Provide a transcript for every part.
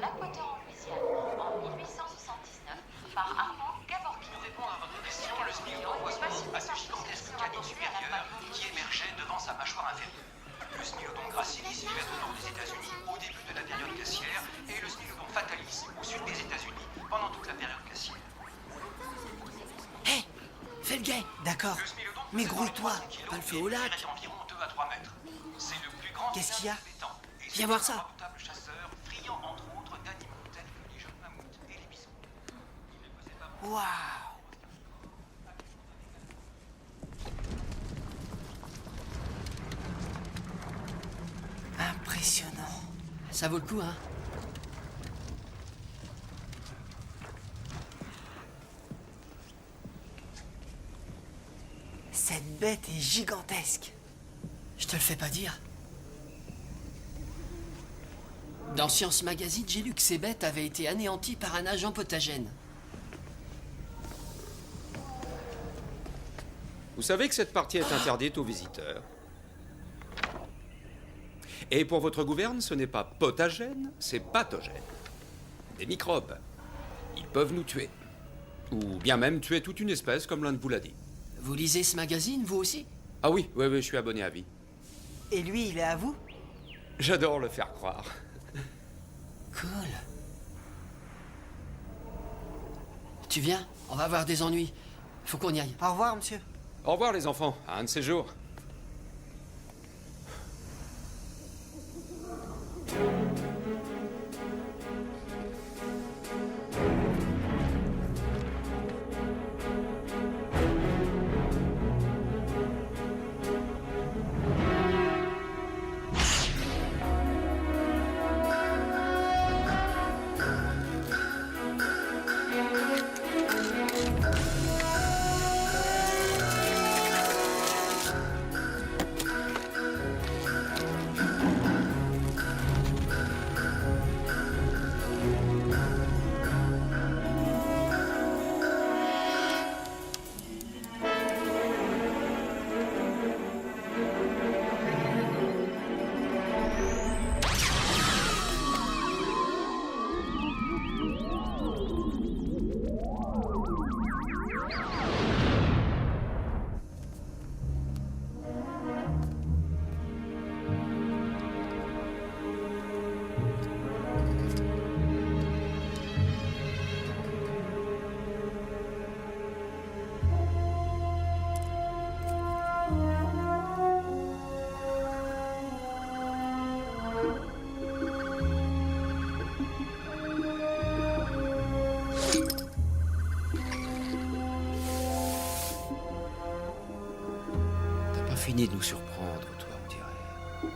Blackwater en Louisiane en 1879 par Armand Gavorki. Pour répondre à votre question, le SMIC correspond à ce gigantesque canine supérieur qui émergeait devant sa mâchoire inférieure. Le Smilodon gracilis vivait au nord des États-Unis au début de la période glaciaire et le Smilodon fatalis au sud des États-Unis pendant toute la période glaciaire. Hé, fais le guet. D'accord. Le Smilodon Mais pesait grouille-toi, environ 300 kilos pas le feu et au lac. mesurait environ 2 à 3 mètres. C'est le plus grand Qu'est-ce qu'il y a? tibétain et Viens voir ça. un redoutable chasseur, friand entre autres d'animaux tels que les jeunes mammouths et les bisons. Il ne pesait pas beaucoup. Waouh. Impressionnant. Ça vaut le coup, hein? Cette bête est gigantesque. Je te le fais pas dire. Dans Science Magazine, j'ai lu que ces bêtes avaient été anéanties par un agent pathogène. Vous savez que cette partie est interdite aux visiteurs. Et pour votre gouverne, ce n'est pas pathogène, c'est pathogène. Des microbes. Ils peuvent nous tuer. Ou bien même tuer toute une espèce, comme l'un de vous l'a dit. Vous lisez ce magazine, vous aussi? Ah oui, je suis abonné à vie. Et lui, il est à vous? J'adore le faire croire. Cool. Tu viens? On va avoir des ennuis. Faut qu'on y aille. Au revoir, monsieur. Au revoir les enfants, à un de ces jours. Fini de nous surprendre, toi, on dirait.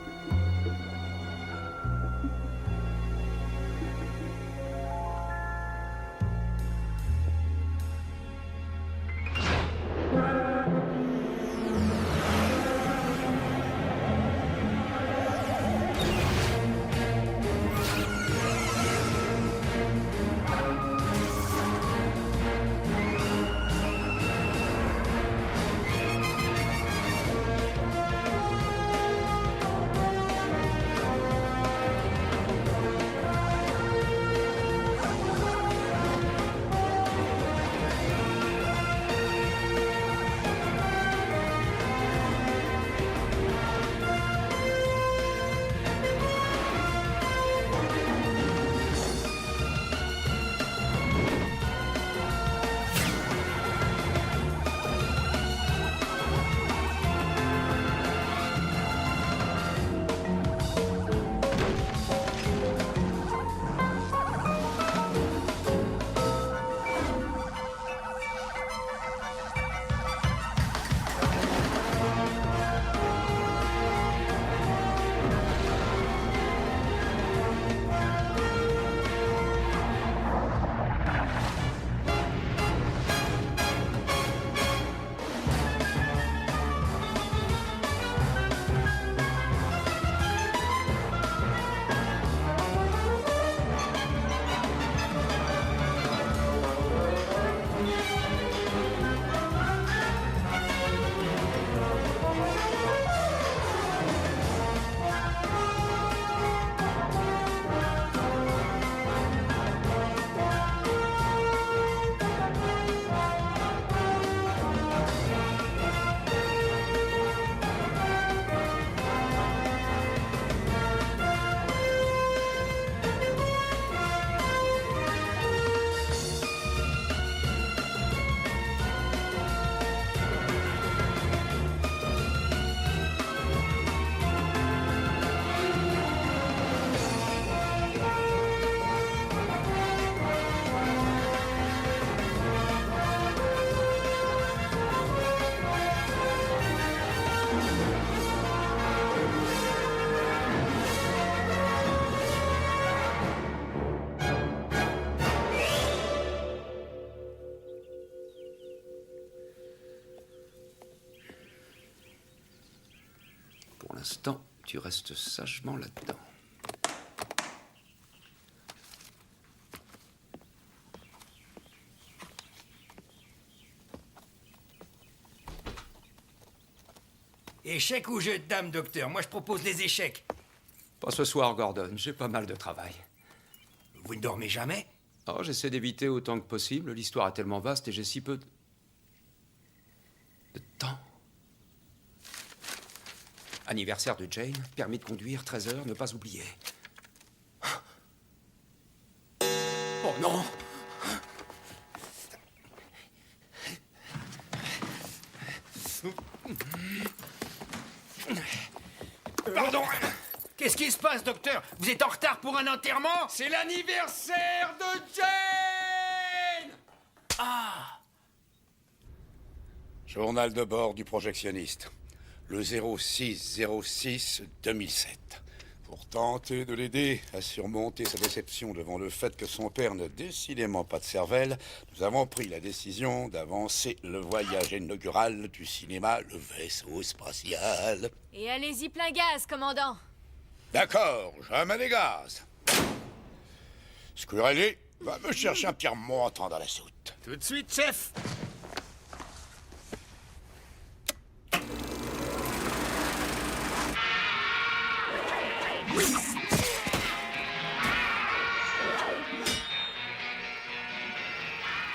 l'instant, tu restes sagement là-dedans. Échec ou jeu de dames, docteur? Moi, je propose les échecs. Pas ce soir, Gordon, j'ai pas mal de travail. Vous ne dormez jamais? Oh, j'essaie d'éviter autant que possible. L'histoire est tellement vaste et j'ai si peu de temps. Anniversaire de Jane, permis de conduire, 13h, ne pas oublier. Oh non! Pardon. Qu'est-ce qui se passe, docteur? Vous êtes en retard pour un enterrement? C'est l'anniversaire de Jane! Journal de bord du projectionniste. Le 06-06-2007. Pour tenter de l'aider à surmonter sa déception devant le fait que son père n'a décidément pas de cervelle, nous avons pris la décision d'avancer le voyage inaugural du cinéma Le Vaisseau Spatial. Et allez-y plein gaz, commandant. D'accord, jamais des gaz. Squirrely, va me chercher un petit remontant dans la soute. Tout de suite, chef.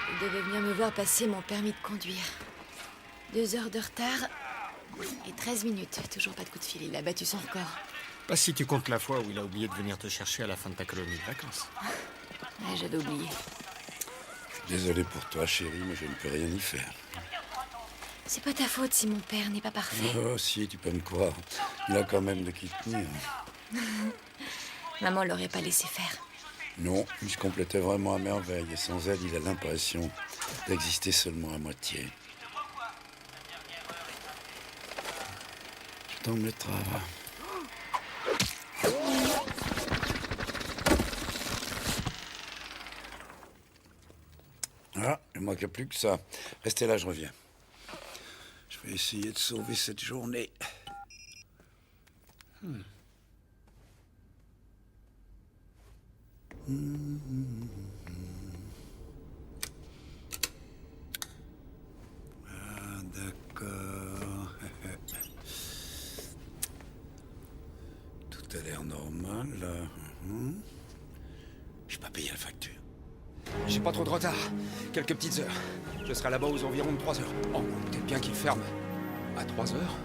Vous devez venir me voir passer mon permis de conduire. 2 heures de retard et 13 minutes. Toujours pas de coup de fil, il a battu son record. Pas si tu comptes la fois où il a oublié de venir te chercher à la fin de ta colonie de vacances. Ouais, j'avais oublié. Désolé pour toi, chérie, mais je ne peux rien y faire. C'est pas ta faute si mon père n'est pas parfait. Oh, si, tu peux me croire. Il a quand même de qui tenir. Maman l'aurait pas laissé faire. Non, il se complétait vraiment à merveille, et sans elle, il a l'impression d'exister seulement à moitié. Tu t'en mettras. Ah, il ne manquait plus que ça. Restez là, je reviens. Je vais essayer de sauver cette journée. Ah, d'accord. Tout a l'air normal, là. Je n'ai pas payé la facture. J'ai pas trop de retard. Quelques petites heures. Je serai là-bas aux environs de 3 heures. Oh, peut-être bien qu'il ferme. À 3 heures?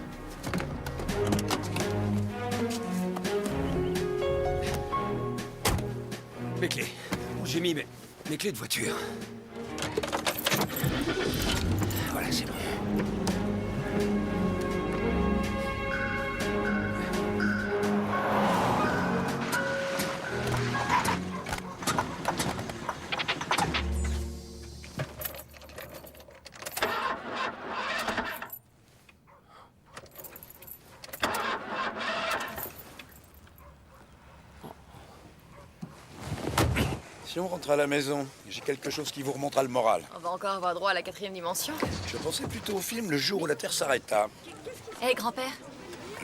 Mes clés. J'ai mis mes clés de voiture. Voilà, c'est bon. Si on rentre à la maison, j'ai quelque chose qui vous remontera le moral. On va encore avoir droit à la 4e dimension. Je pensais plutôt au film Le jour où la Terre s'arrêta. Hé, grand-père,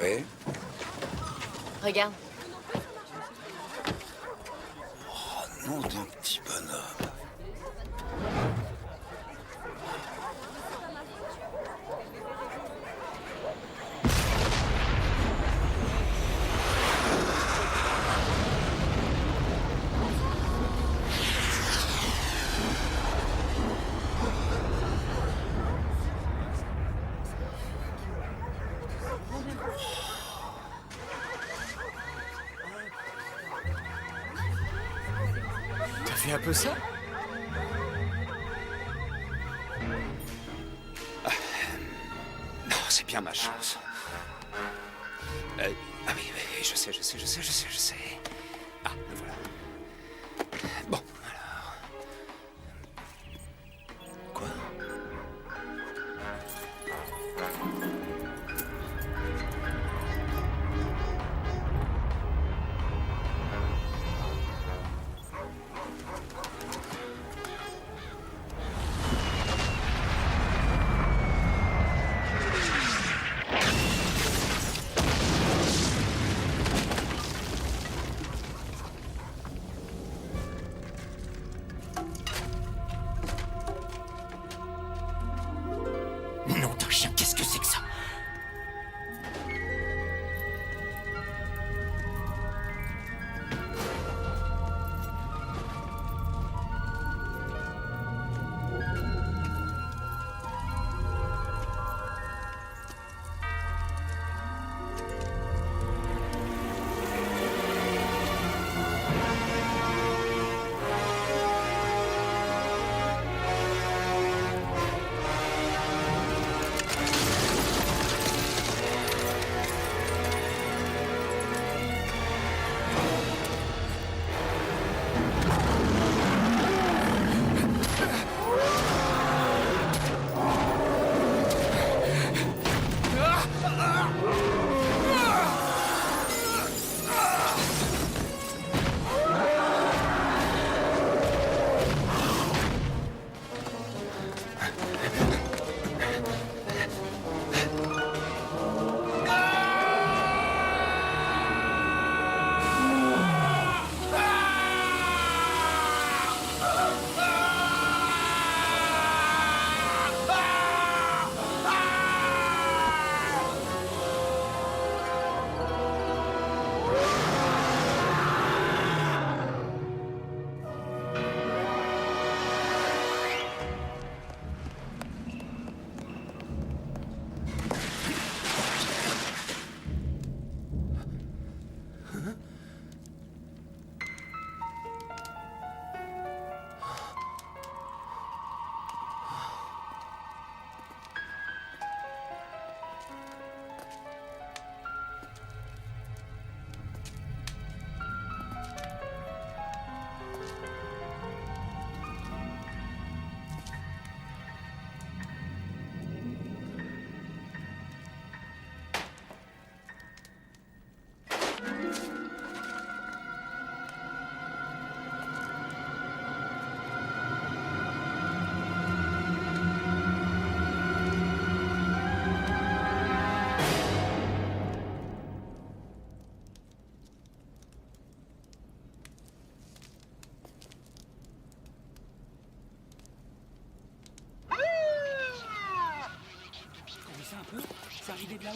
Oui. regarde. Nom d'un petit bonhomme. T'as fait un peu ça? Non, c'est bien ma chance. Ah oui, je sais. Ah, le voilà. Bon, alors... Quoi?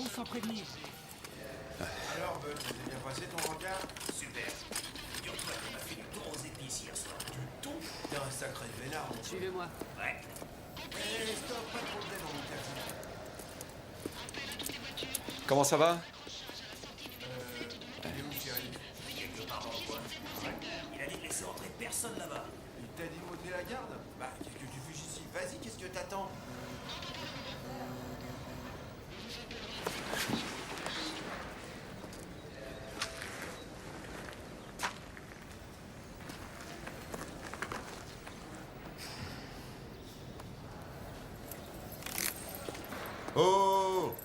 sans prévenir. Alors, Bud, ça s'est bien passé ton regard? Super. Figure-toi qu'on a fait du thon aux épices hier soir. Du thon? T'es un sacré vénard, mon Suivez-moi. Ouais. Stop, pas trop de dans mon café. Comment ça va? Il est où, chérie? Quelque part dans le coin. Il a dit de laisser entrer personne là-bas. Il t'a dit de monter la garde? Bah, qu'est-ce que tu fais ici? Vas-y, qu'est-ce que t'attends? Oh!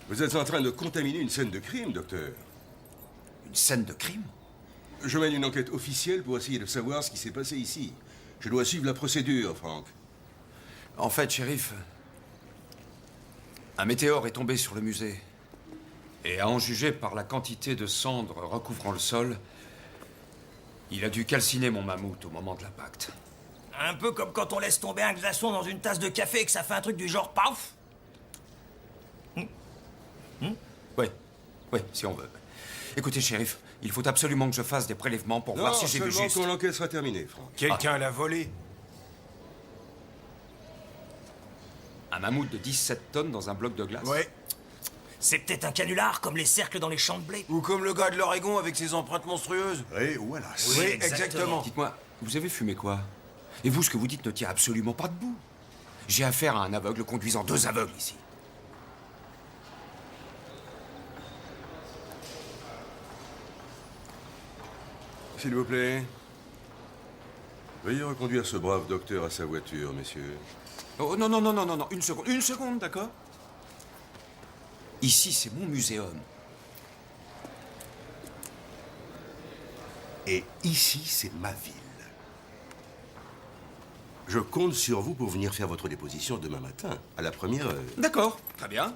Vous êtes en train de contaminer une scène de crime, docteur. Une scène de crime? Je mène une enquête officielle pour essayer de savoir ce qui s'est passé ici. Je dois suivre la procédure, Frank. En fait, shérif, un météore est tombé sur le musée. Et à en juger par la quantité de cendres recouvrant le sol, il a dû calciner mon mammouth au moment de l'impact. Un peu comme quand on laisse tomber un glaçon dans une tasse de café et que ça fait un truc du genre paf. Oui, si on veut. Écoutez, shérif, il faut absolument que je fasse des prélèvements pour voir si j'ai vu seulement juste. quand l'enquête sera terminée, Frank. Quelqu'un l'a volé. Un mammouth de 17 tonnes dans un bloc de glace? Ouais. C'est peut-être un canular comme les cercles dans les champs de blé. Ou comme le gars de l'Oregon avec ses empreintes monstrueuses. Oui, voilà. Oui, exactement. Dites-moi, vous avez fumé quoi? Et vous, ce que vous dites ne tient absolument pas debout. J'ai affaire à un aveugle conduisant 2 aveugles ici. S'il vous plaît. Veuillez reconduire ce brave docteur à sa voiture, messieurs. Oh non, une seconde, d'accord? Ici, c'est mon muséum. Et ici, c'est ma ville. Je compte sur vous pour venir faire votre déposition demain matin, à la première heure. D'accord, très bien.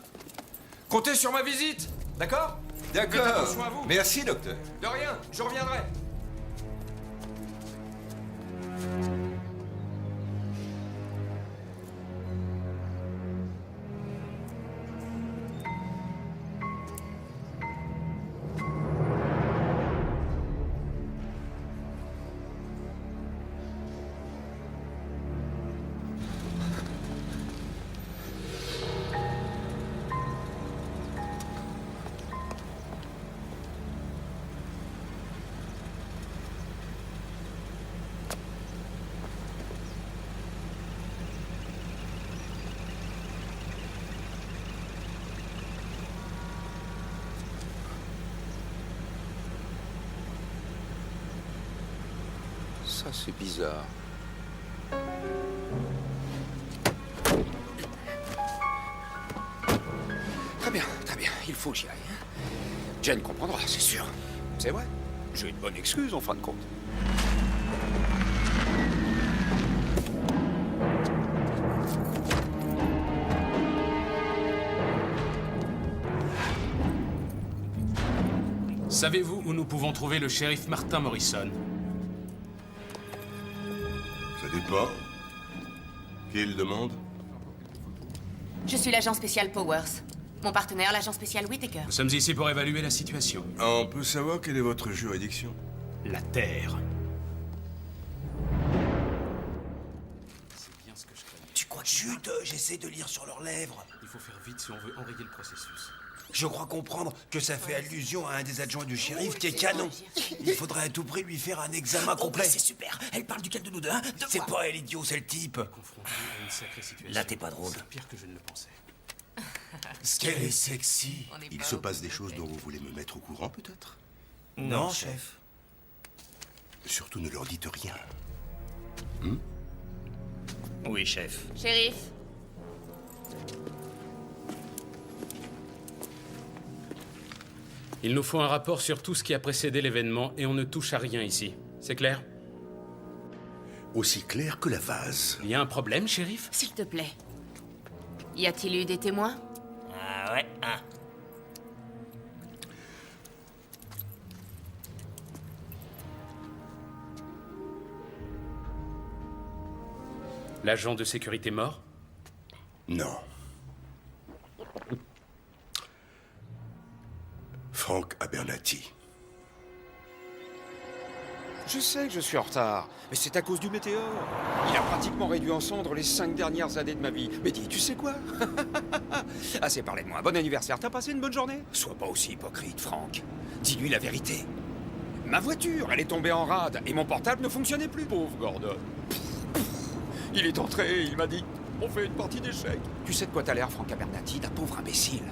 Comptez sur ma visite, d'accord? Faites attention à vous. Merci, docteur. De rien, je reviendrai. Ça, c'est bizarre. Très bien, il faut que j'y aille. Jen comprendra, c'est sûr. C'est vrai, j'ai une bonne excuse en fin de compte. Savez-vous où nous pouvons trouver le shérif Martin Morrison? Ça dépend. Qui le demande? Je suis l'agent spécial Powers. Mon partenaire, l'agent spécial Whittaker. Nous sommes ici pour évaluer la situation. On peut savoir quelle est votre juridiction? La Terre. C'est bien ce que je craignais. Tu crois que chut, j'essaie de lire sur leurs lèvres. Il faut faire vite si on veut enrayer le processus. Je crois comprendre que ça fait allusion à un des adjoints du shérif qui est canon. Il faudrait à tout prix lui faire un examen complet. C'est super. Elle parle duquel de nous deux, hein? C'est pas elle, idiot, c'est le type. Confronté à une sacrée situation. Là, t'es pas drôle. C'est pire que je ne le pensais. Qu'elle est sexy. Il se passe des choses dont vous voulez me mettre au courant, peut-être? Non, chef. Surtout ne leur dites rien. Oui, chef. Shérif, Il nous faut un rapport sur tout ce qui a précédé l'événement et on ne touche à rien ici. C'est clair? Aussi clair que la vase. Il y a un problème, shérif? s'il te plaît. Y a-t-il eu des témoins? Ah ouais, hein. L'agent de sécurité mort? Non. Frank Abernathy. Je sais que je suis en retard, mais c'est à cause du météore. Il a pratiquement réduit en cendres les 5 dernières années de ma vie. Mais dis, tu sais quoi? Assez parlé de moi. Bon anniversaire, t'as passé une bonne journée? Sois pas aussi hypocrite, Frank. Dis-lui la vérité. Ma voiture, elle est tombée en rade et mon portable ne fonctionnait plus. Pauvre Gordon. Il est entré et il m'a dit, on fait une partie d'échecs. Tu sais de quoi t'as l'air, Frank Abernathy, d'un pauvre imbécile.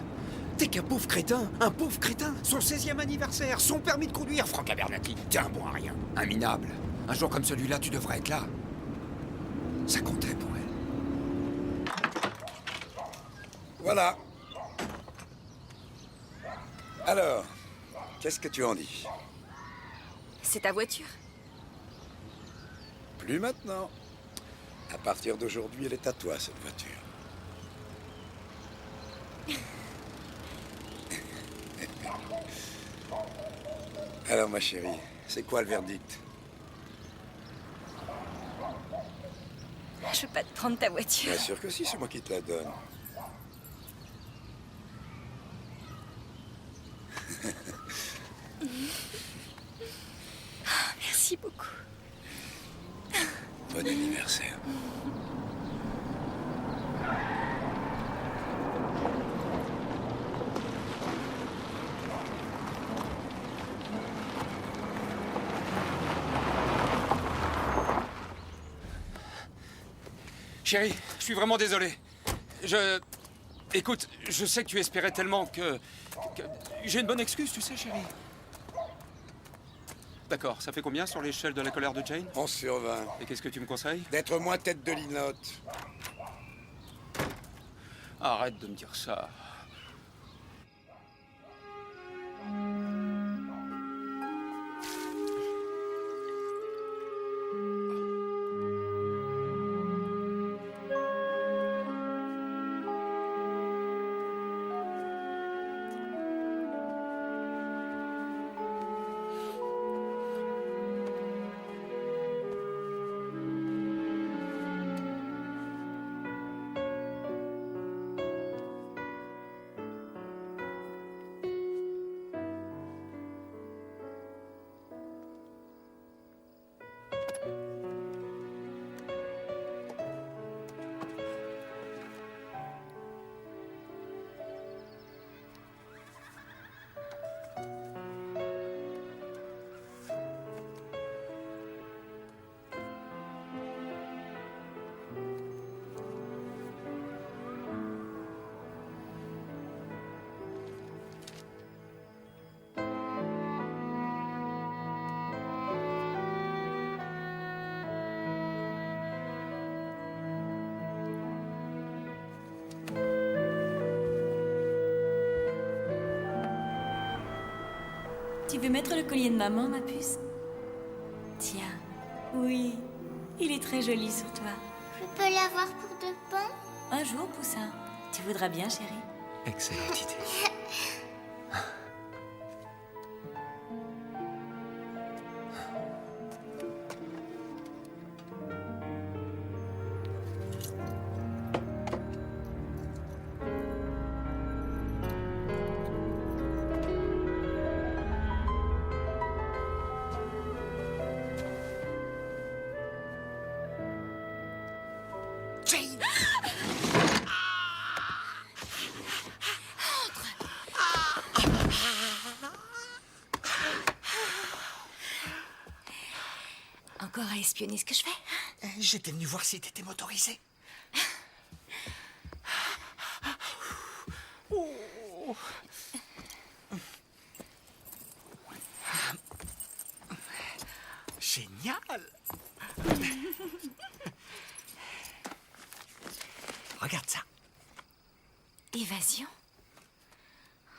T'es qu'un pauvre crétin, un pauvre crétin. Son 16e anniversaire, son permis de conduire, Frank Abernathy. T'es un bon à rien, un minable. Un jour comme celui-là, tu devrais être là. Ça comptait pour elle. Voilà. Alors, qu'est-ce que tu en dis? C'est ta voiture? Plus maintenant. À partir d'aujourd'hui, elle est à toi, cette voiture. Alors, ma chérie, c'est quoi le verdict? Je veux pas te prendre ta voiture. Bien sûr que si, c'est moi qui te la donne. Merci beaucoup. Bon anniversaire. Chérie, je suis vraiment désolé. Écoute, je sais que tu espérais tellement que... J'ai une bonne excuse, tu sais, chérie. D'accord, ça fait combien sur l'échelle de la colère de Jane? 11 sur 20. Et qu'est-ce que tu me conseilles? D'être moins tête de linotte. Arrête de me dire ça. Tu veux mettre le collier de maman, ma puce? Tiens. Oui, il est très joli sur toi. Je peux l'avoir pour de bon? Un jour, Poussin. Tu voudras bien, chérie? Excellente idée. Encore à espionner ce que je fais? J'étais venu voir si t'étais motorisé. Oh. Génial. Regarde ça. Évasion?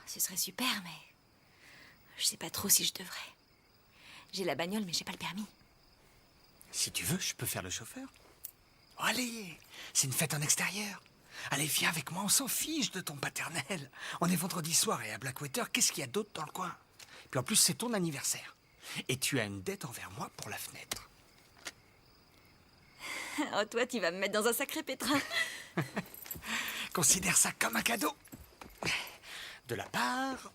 Ce serait super, mais... je sais pas trop si je devrais. J'ai la bagnole, mais j'ai pas le permis. Si tu veux, je peux faire le chauffeur. Oh, allez, c'est une fête en extérieur. Allez, viens avec moi, on s'en fiche de ton paternel. On est vendredi soir et à Blackwater, qu'est-ce qu'il y a d'autre dans le coin? Puis en plus, c'est ton anniversaire. Et tu as une dette envers moi pour la fenêtre. Oh, toi, tu vas me mettre dans un sacré pétrin. Considère ça comme un cadeau. De la part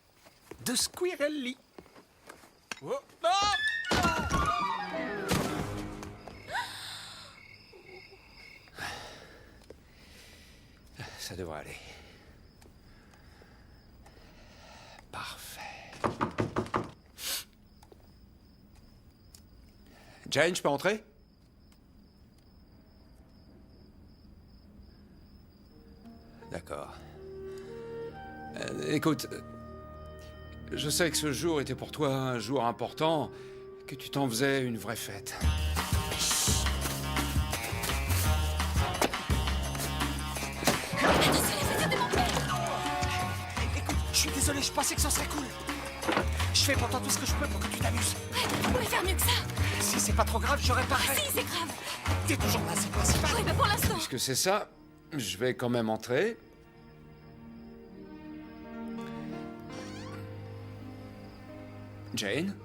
de Squirrelly. Oh, oh. Ça devrait aller. Parfait. Jane, je peux entrer? D'accord. Écoute, je sais que ce jour était pour toi un jour important, que tu t'en faisais une vraie fête. Écoute, je suis désolé, je pensais que ça serait cool. Je fais pourtant tout ce que je peux pour que tu t'amuses. On pourrait faire mieux que ça. Si c'est pas trop grave, je réparerai. Si, c'est grave. T'es toujours là, c'est le principal. Oui, mais pour l'instant. Puisque c'est ça, je vais quand même entrer. Jane?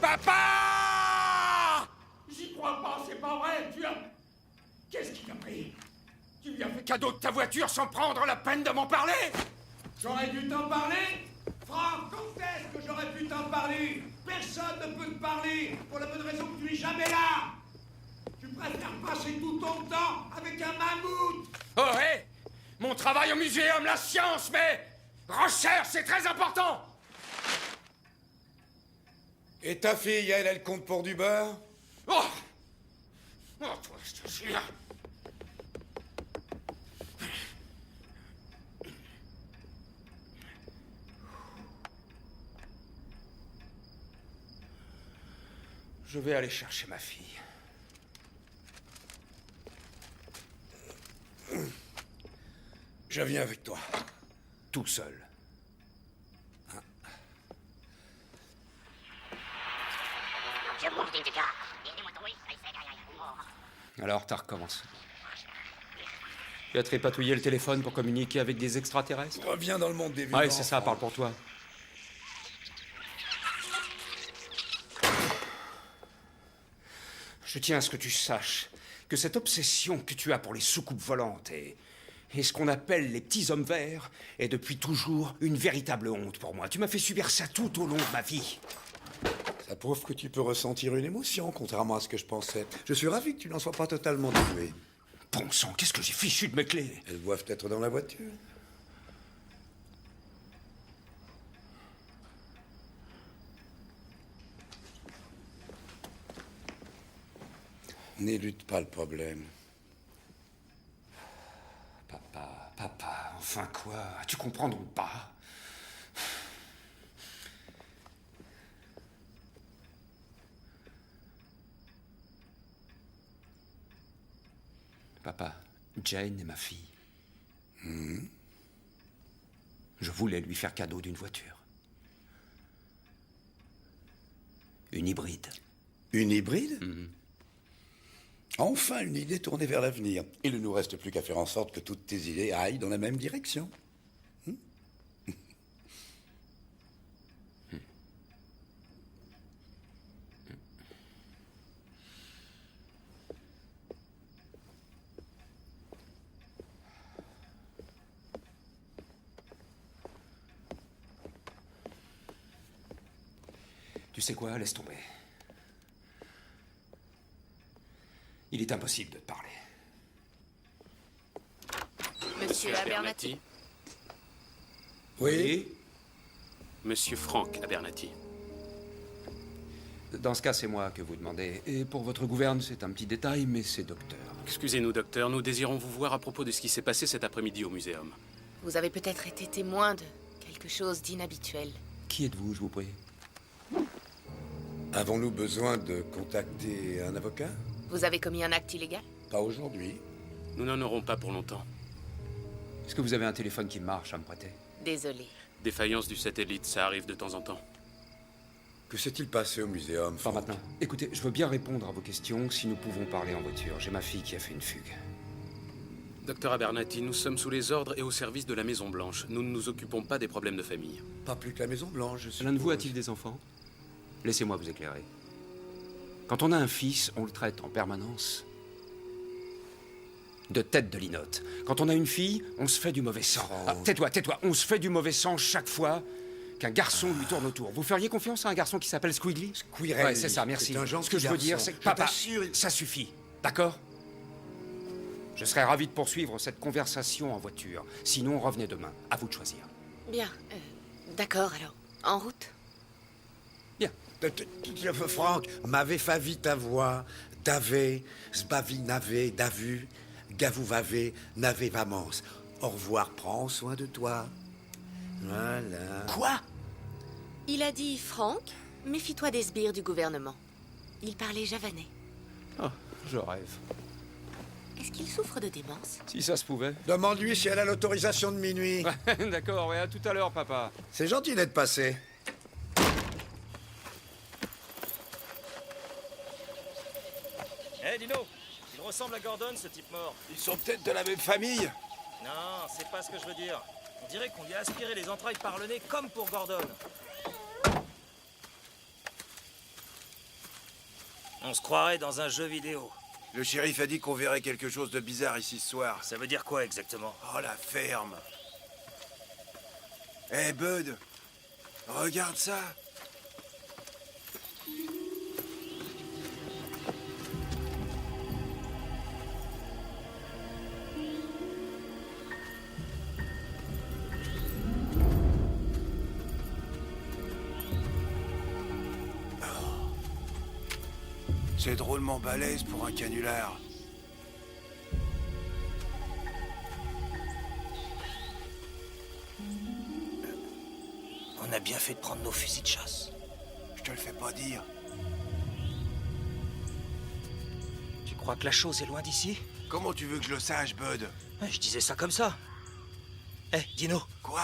Papa! J'y crois pas, c'est pas vrai, tu as... Qu'est-ce qui t'a pris? Tu lui as fait cadeau de ta voiture sans prendre la peine de m'en parler? J'aurais dû t'en parler? Franck, quand est-ce que j'aurais pu t'en parler? Personne ne peut te parler, pour la bonne raison que tu es jamais là! Tu préfères passer tout ton temps avec un mammouth! Oh, hé! Mon travail au muséum, la science, mais... Recherche, c'est très important! Et ta fille, elle compte pour du beurre? Oh! Oh, toi, je te jure! Je vais aller chercher ma fille. Je viens avec toi. Tout seul. Alors, t'as recommencé. Tu as trépatouillé le téléphone pour communiquer avec des extraterrestres? Reviens dans le monde des vivants. Ouais, c'est ça, parle pour toi. Je tiens à ce que tu saches que cette obsession que tu as pour les soucoupes volantes et ce qu'on appelle les petits hommes verts est depuis toujours une véritable honte pour moi. Tu m'as fait subir ça tout au long de ma vie. Ça prouve que tu peux ressentir une émotion, contrairement à ce que je pensais. Je suis ravi que tu n'en sois pas totalement dénué. Bon sang, qu'est-ce que j'ai fichu de mes clés? Elles doivent être dans la voiture. N'élude pas le problème. Papa, enfin quoi? Tu comprends donc pas? Papa, Jane est ma fille. Je voulais lui faire cadeau d'une voiture. Une hybride. Une hybride? Enfin, une idée tournée vers l'avenir. Il ne nous reste plus qu'à faire en sorte que toutes tes idées aillent dans la même direction. Tu sais quoi? Laisse tomber. Il est impossible de te parler. Monsieur Abernathy. Oui? Monsieur Frank Abernathy. Dans ce cas, c'est moi que vous demandez. Et pour votre gouverne, c'est un petit détail, mais c'est docteur. Excusez-nous, docteur, nous désirons vous voir à propos de ce qui s'est passé cet après-midi au muséum. Vous avez peut-être été témoin de quelque chose d'inhabituel. Qui êtes-vous, je vous prie? Avons-nous besoin de contacter un avocat? Vous avez commis un acte illégal? Pas aujourd'hui. Nous n'en aurons pas pour longtemps. Est-ce que vous avez un téléphone qui marche à me prêter? Désolé. Défaillance du satellite, ça arrive de temps en temps. Que s'est-il passé au muséum? Pas maintenant. Écoutez, je veux bien répondre à vos questions si nous pouvons parler en voiture. J'ai ma fille qui a fait une fugue. Docteur Abernathy, nous sommes sous les ordres et au service de la Maison Blanche. Nous ne nous occupons pas des problèmes de famille. Pas plus que la Maison Blanche, je suis. L'un de vous a-t-il des enfants? Laissez-moi vous éclairer. Quand on a un fils, on le traite en permanence de tête de linotte. Quand on a une fille, on se fait du mauvais sang. Ah, tais-toi, tais-toi. On se fait du mauvais sang chaque fois qu'un garçon lui tourne autour. Vous feriez confiance à un garçon qui s'appelle Squiggly? Squirrel. Ouais, c'est ça, merci. C'est un gentil Ce que je veux dire, garçon. c'est que Je papa, t'assure, ça suffit. D'accord? Je serais ravi de poursuivre cette conversation en voiture. Sinon, revenez demain. À vous de choisir. Bien. D'accord, alors. En route. Bien. Franck, m'avait favi ta voix, d'ave, sbavi nave, d'avu, gavou vave, nave vamance. Au revoir, prends soin de toi. Voilà. Quoi? Il a dit, Franck, méfie-toi des sbires du gouvernement. Il parlait javanais. Oh, je rêve. Est-ce qu'il souffre de démence? Si ça se pouvait. Demande-lui si elle a l'autorisation de minuit. D'accord, ouais, à tout à l'heure, papa. C'est gentil d'être passé. Hé, Dino, il ressemble à Gordon, ce type mort. Ils sont peut-être de la même famille. Non, c'est pas ce que je veux dire. On dirait qu'on lui a aspiré les entrailles par le nez comme pour Gordon. On se croirait dans un jeu vidéo. Le shérif a dit qu'on verrait quelque chose de bizarre ici ce soir. Ça veut dire quoi exactement? Oh, la ferme. Hé, Bud, regarde ça. C'est drôlement balèze pour un canular. On a bien fait de prendre nos fusils de chasse. Je te le fais pas dire. Tu crois que la chose est loin d'ici? Comment tu veux que je le sache, Bud? Je disais ça comme ça. Hé, Dino. Quoi?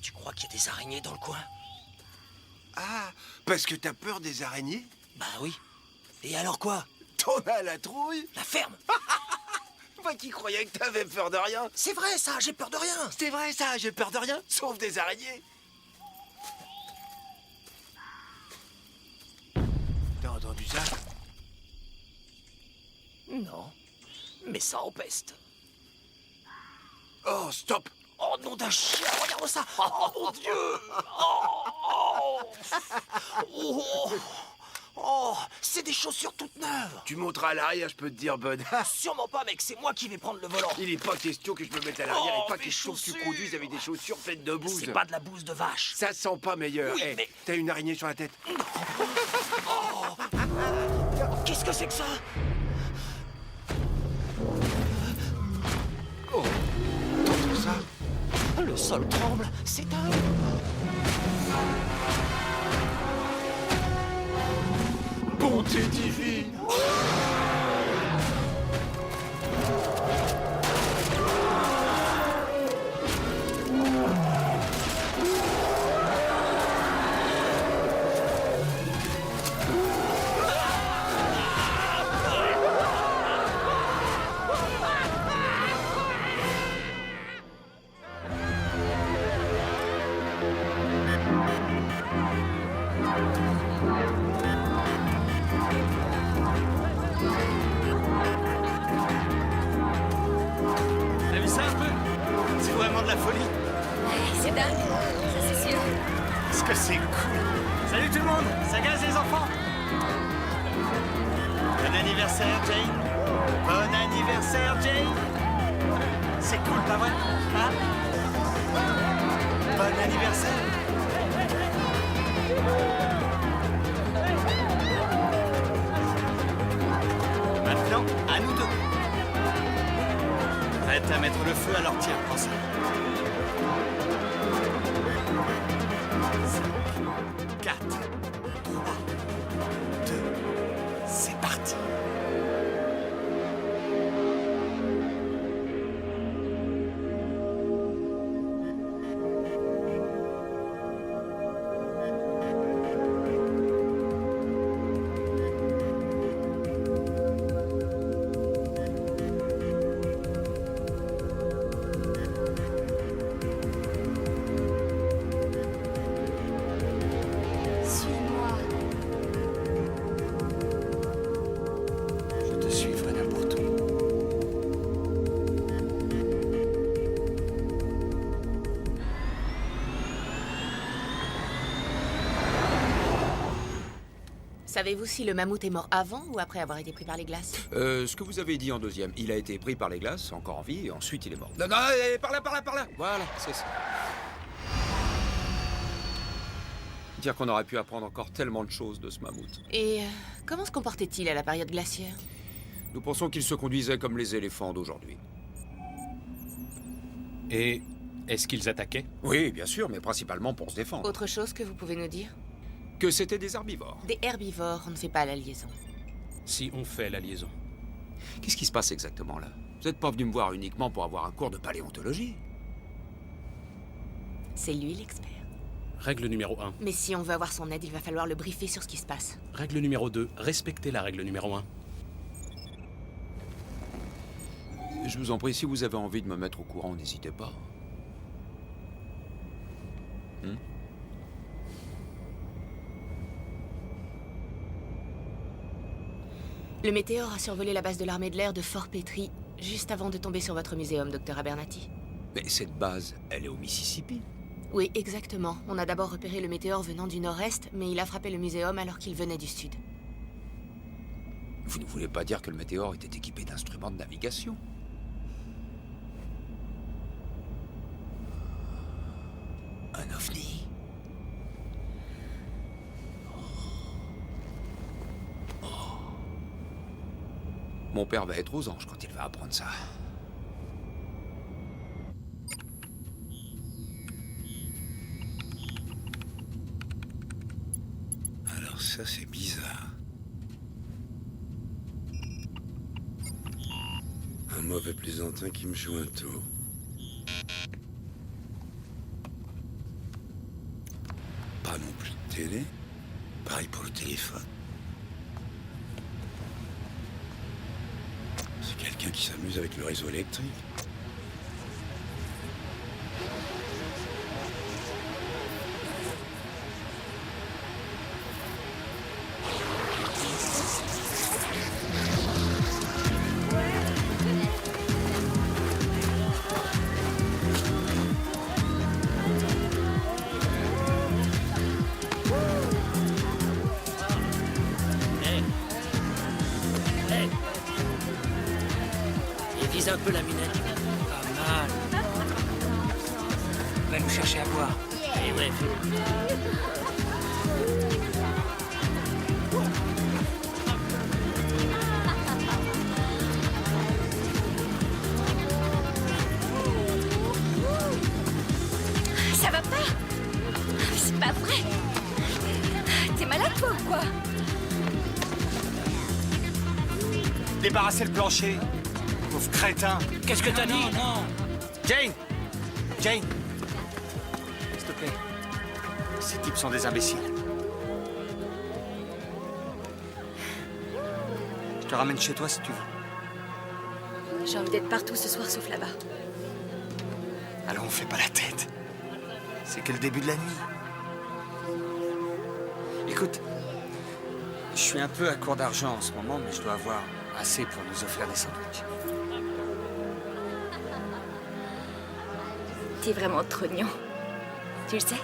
Tu crois qu'il y a des araignées dans le coin? Ah, parce que t'as peur des araignées? Bah oui. Et alors quoi? T'en as la trouille? La ferme. Moi qui croyais que t'avais peur de rien. C'est vrai ça, j'ai peur de rien. C'est vrai ça, j'ai peur de rien, sauf des araignées. T'as entendu ça? Non, mais ça empeste. Oh, stop! Oh, nom d'un chien, regarde ça! Oh, mon Dieu! Oh, oh, oh, c'est des chaussures toutes neuves! Tu monteras à l'arrière, je peux te dire, Bud. Sûrement pas, mec, c'est moi qui vais prendre le volant. Il est pas question que je me mette à l'arrière Oh, et pas mes question que tu chaussures. conduises avec des chaussures pleines de bouse. C'est pas de la bouse de vache. Ça sent pas meilleur. Oui, Eh, mais- t'as une araignée sur la tête. Qu'est-ce que c'est que ça? Oh, t'entends ça? Le sol tremble, c'est dingue. Bonté divine! T'as vu ça un peu? C'est vraiment de la folie. C'est dingue, ça c'est sûr. Est-ce que c'est cool? Salut tout le monde, ça gaze les enfants. Bon anniversaire Jane. Bon anniversaire Jane. C'est cool, pas vrai? Hein? Bon anniversaire. Maintenant, à nous deux. Prête à mettre le feu, alors tiens, prends ça. 4, 3, 2, c'est parti. Savez-vous si le mammouth est mort avant ou après avoir été pris par les glaces? Ce que vous avez dit en deuxième, il a été pris par les glaces, encore en vie, et ensuite il est mort. Non, non, par là, par là, par là. Voilà, c'est ça. Dire qu'on aurait pu apprendre encore tellement de choses de ce mammouth. Et comment se comportait-il à la période glaciaire? Nous pensons qu'il se conduisait comme les éléphants d'aujourd'hui. Et est-ce qu'ils attaquaient? Oui, bien sûr, mais principalement pour se défendre. Autre chose que vous pouvez nous dire? Que c'était des herbivores. Des herbivores, on ne fait pas la liaison. Si on fait la liaison. Qu'est-ce qui se passe exactement là? Vous n'êtes pas venu me voir uniquement pour avoir un cours de paléontologie? C'est lui l'expert. Règle numéro 1. Mais si on veut avoir son aide, il va falloir le briefer sur ce qui se passe. Règle numéro 2. Respectez la règle numéro 1. Je vous en prie, si vous avez envie de me mettre au courant, n'hésitez pas. Le météore a survolé la base de l'armée de l'air de Fort Petrie juste avant de tomber sur votre muséum, docteur Abernathy. Mais cette base, elle est au Mississippi. Oui, exactement. On a d'abord repéré le météore venant du nord-est, mais il a frappé le muséum alors qu'il venait du sud. Vous ne voulez pas dire que le météore était équipé d'instruments de navigation? Un ovni? Mon père va être aux anges quand il va apprendre ça. Alors ça, c'est bizarre. Un mauvais plaisantin qui me joue un tour. Pas non plus de télé. Pareil pour le téléphone. C'est quelqu'un qui s'amuse avec le réseau électrique. Vise un peu la minette. Pas mal. Va nous chercher à boire. Eh ouais. Ça va pas? C'est pas vrai. T'es malade, toi, ou quoi? Débarrassez le plancher. Pauvre crétin. Qu'est-ce que t'as dit? Non. Jane! Jane! S'il te plaît. Ces types sont des imbéciles. Je te ramène chez toi si tu veux. J'ai envie d'être partout ce soir, sauf là-bas. Alors on fait pas la tête. C'est que le début de la nuit. Écoute, je suis un peu à court d'argent en ce moment, mais je dois avoir assez pour nous offrir des sandwichs. T'es vraiment trognon. Tu le sais?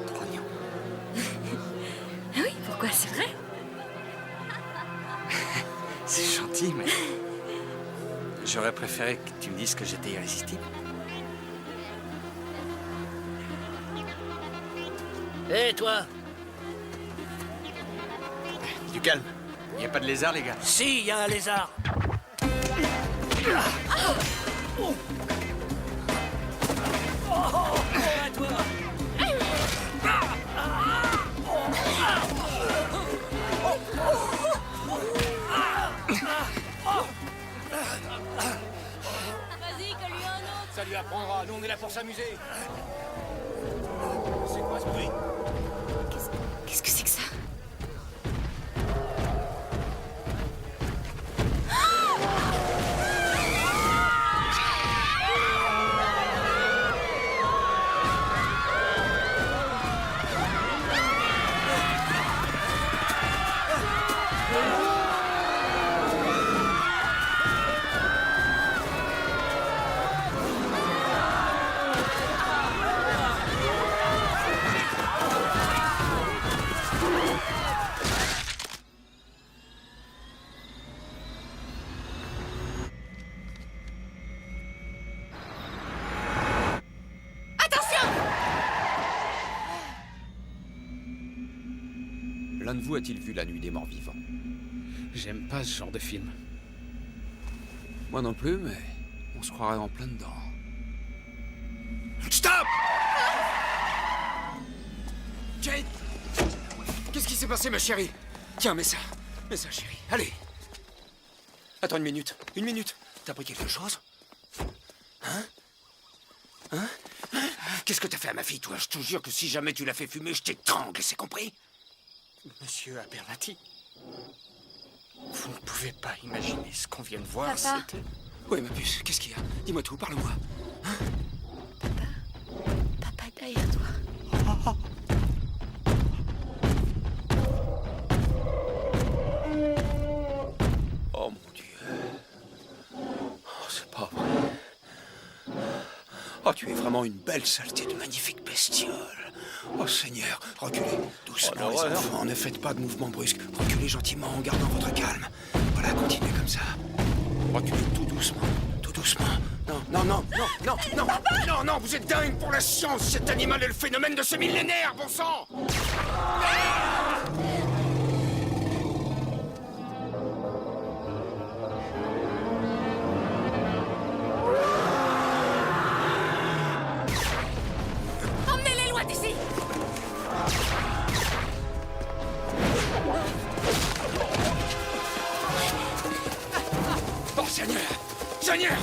Trognon. Ah oui, pourquoi? C'est vrai? C'est gentil, mais... J'aurais préféré que tu me dises que j'étais irrésistible. Hé, toi! Du calme. Il n'y a pas de lézard, les gars? Si, il y a un lézard. Ça lui apprendra, nous on est là pour s'amuser. C'est quoi ce bruit? Qu'est-ce que c'est que ça? L'un de vous a-t-il vu La Nuit des Morts Vivants? J'aime pas ce genre de film. Moi non plus, mais on se croirait en plein dedans. Stop! Jane! Qu'est-ce qui s'est passé, ma chérie? Tiens, mets ça, chérie. Allez! Attends une minute. T'as pris quelque chose? Hein? Qu'est-ce que t'as fait à ma fille, toi? Je te jure que si jamais tu l'as fait fumer, je t'étrangle, c'est compris? Monsieur Abernathy, vous ne pouvez pas imaginer ce qu'on vient de voir. Papa. C'était... Oui, ma puce, qu'est-ce qu'il y a? Dis-moi tout, parle-moi. Papa, derrière toi. Oh mon Dieu. Oh, c'est pas vrai. Oh, tu es vraiment une belle saleté de magnifique bestiole. Oh Seigneur, reculez, doucement les enfants, ne faites pas de mouvements brusques. Reculez gentiment en gardant votre calme. Voilà, continuez comme ça. Reculez tout doucement, tout doucement. Non, vous êtes dingue pour la science. Cet animal est le phénomène de ce millénaire, bon sang. Emmenez-les loin d'ici! Oh Seigneur!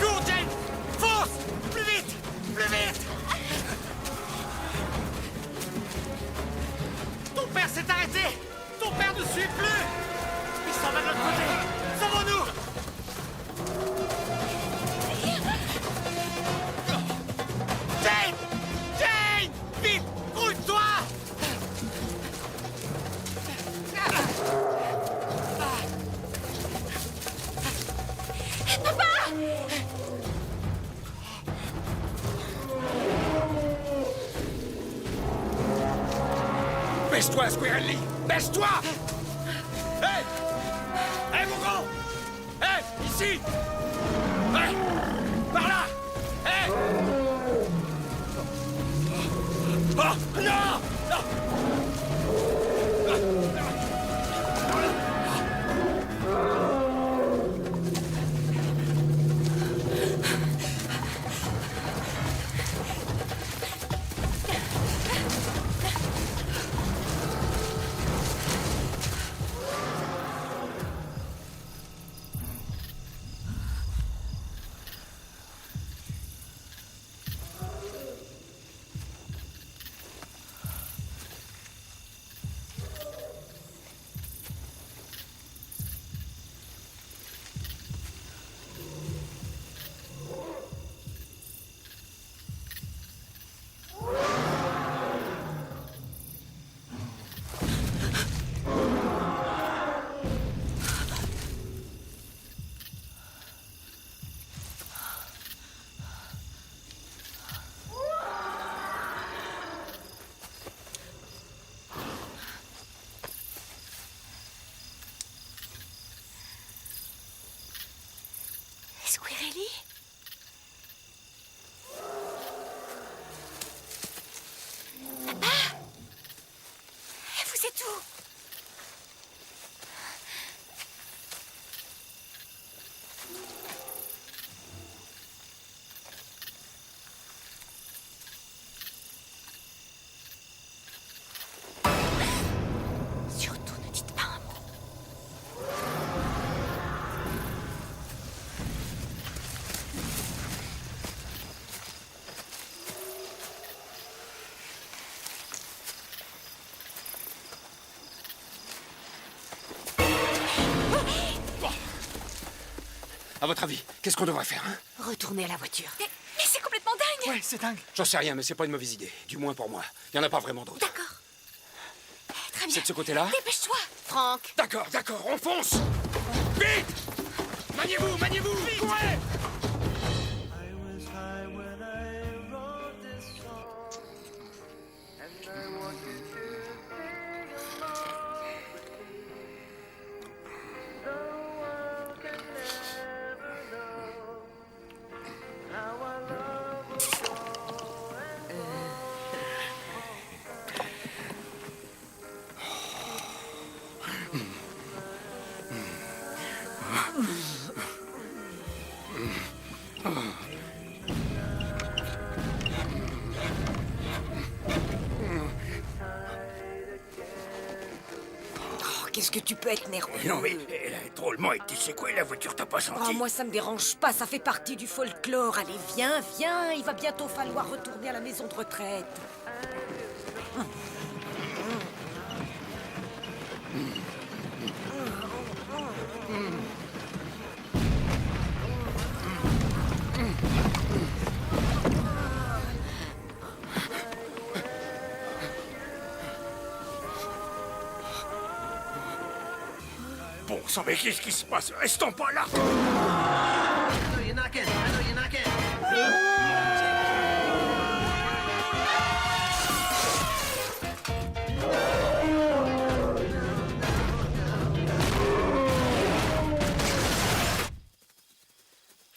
Cours, Jane! Fonce! Plus vite! Plus vite! Ton père s'est arrêté! Ton père ne suit plus! Il s'en va de l'autre côté! Sauvons-nous! Jane! Jane! Vite! Grouille-toi! Baisse-toi, Squirrelly! Baisse-toi! Hé! Hé, mon grand! Hé, ici! Hé! Par là! Hé! Oh, non! Non! Squirrelly? Papa? Vous êtes où? Surtout ne dites pas un mot. À votre avis, qu'est-ce qu'on devrait faire, hein? Retournez à la voiture. Mais c'est complètement dingue! Ouais, c'est dingue. J'en sais rien, mais c'est pas une mauvaise idée. Du moins pour moi. Il y en a pas vraiment d'autres. D'accord. Très bien. C'est de ce côté-là? Dépêche-toi! Franck! D'accord, on fonce! Vite! Maniez-vous! Courez! qu'est-ce que tu peux être nerveux? Non mais elle a drôlement été secouée, la voiture t'a pas senti? Oh, moi ça me dérange pas, ça fait partie du folklore. Allez, viens, viens, il va bientôt falloir retourner à la maison de retraite. Bon sang, mais qu'est-ce qui se passe? Restons pas là!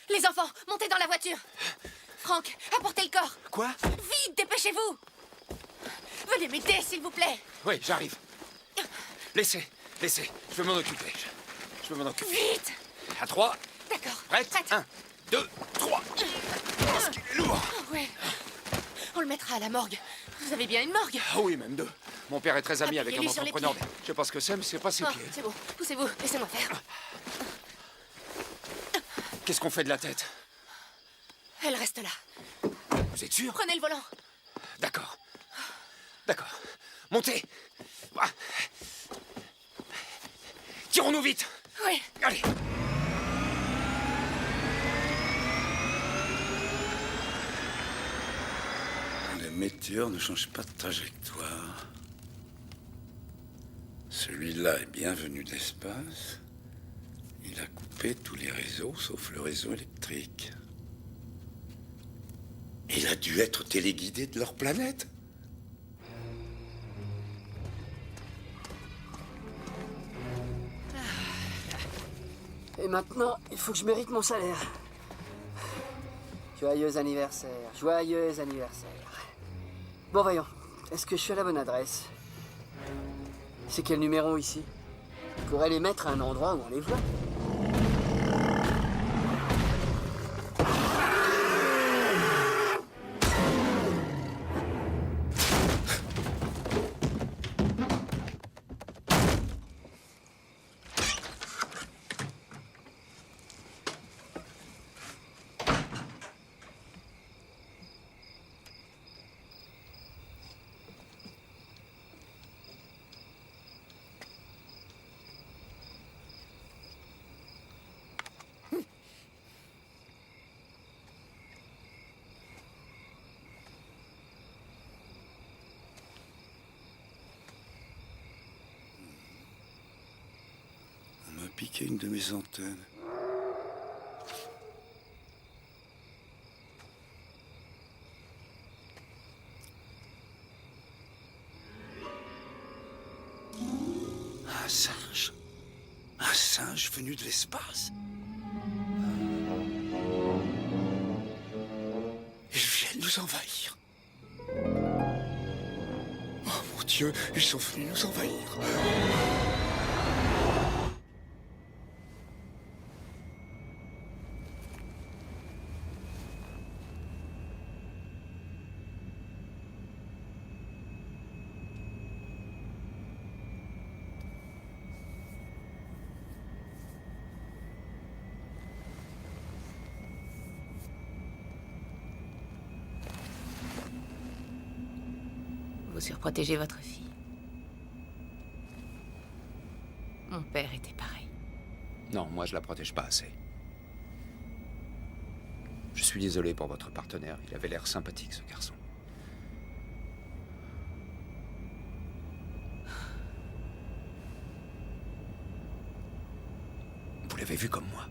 Les enfants, montez dans la voiture. Franck, apportez le corps. Quoi? Vite, dépêchez-vous. Venez m'aider, s'il vous plaît. Oui, j'arrive. Laissez, je vais m'en occuper. Je vais m'en occuper. Vite. À 3. D'accord. Prête? 1, 2, 3. Parce qu'il est lourd. Oh, ouais. On le mettra à la morgue. Vous avez bien une morgue? Ah oui, même 2. Mon père est très ami avec un Appuyez-lui sur les entrepreneur. pieds. Je sais pas ce que c'est, mais c'est pas ses Oh, pieds. c'est bon. Poussez-vous. Laissez-moi faire. Qu'est-ce qu'on fait de la tête? Elle reste là. Vous êtes sûr? Prenez le volant. D'accord. D'accord. Montez. Ah. Tirons-nous vite. Oui. Allez. Le météore ne change pas de trajectoire. Celui-là est bien venu d'espace. Il a coupé tous les réseaux sauf le réseau électrique. Il a dû être téléguidé de leur planète. Et maintenant, il faut que je mérite mon salaire. Joyeux anniversaire, joyeux anniversaire. Bon, voyons, est-ce que je suis à la bonne adresse? C'est quel numéro ici? Je pourrais les mettre à un endroit où on les voit. On m'a piqué une de mes antennes. Un singe? Un singe venu de l'espace? Ils viennent nous envahir. Oh mon Dieu, ils sont venus nous envahir. Vous surprotégez votre fille. Mon père était pareil. Non, moi je la protège pas assez. Je suis désolé pour votre partenaire. Il avait l'air sympathique, ce garçon. Vous l'avez vu comme moi.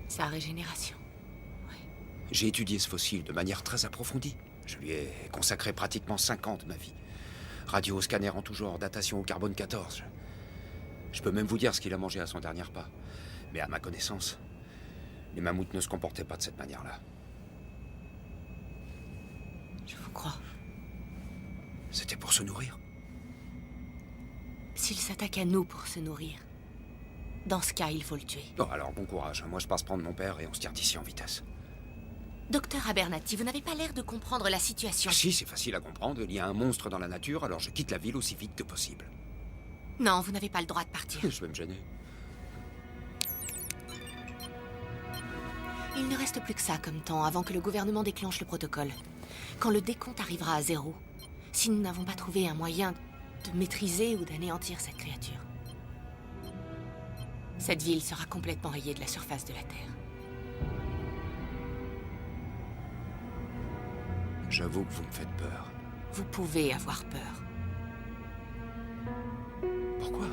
Sa régénération. J'ai étudié ce fossile de manière très approfondie. Je lui ai consacré pratiquement 5 ans de ma vie. Radio, scanner en tout genre, datation au carbone 14. Je peux même vous dire ce qu'il a mangé à son dernier repas. Mais à ma connaissance, les mammouths ne se comportaient pas de cette manière-là. Je vous crois. C'était pour se nourrir. S'il s'attaque à nous pour se nourrir, dans ce cas, il faut le tuer. Bon, alors bon courage. Moi, je passe prendre mon père et on se tire d'ici en vitesse. Docteur Abernathy, vous n'avez pas l'air de comprendre la situation. Si, c'est facile à comprendre. Il y a un monstre dans la nature, alors je quitte la ville aussi vite que possible. Non, vous n'avez pas le droit de partir. Je vais me gêner. Il ne reste plus que ça comme temps avant que le gouvernement déclenche le protocole. Quand le décompte arrivera à 0, si nous n'avons pas trouvé un moyen de maîtriser ou d'anéantir cette créature, cette ville sera complètement rayée de la surface de la Terre. J'avoue que vous me faites peur. Vous pouvez avoir peur. Pourquoi?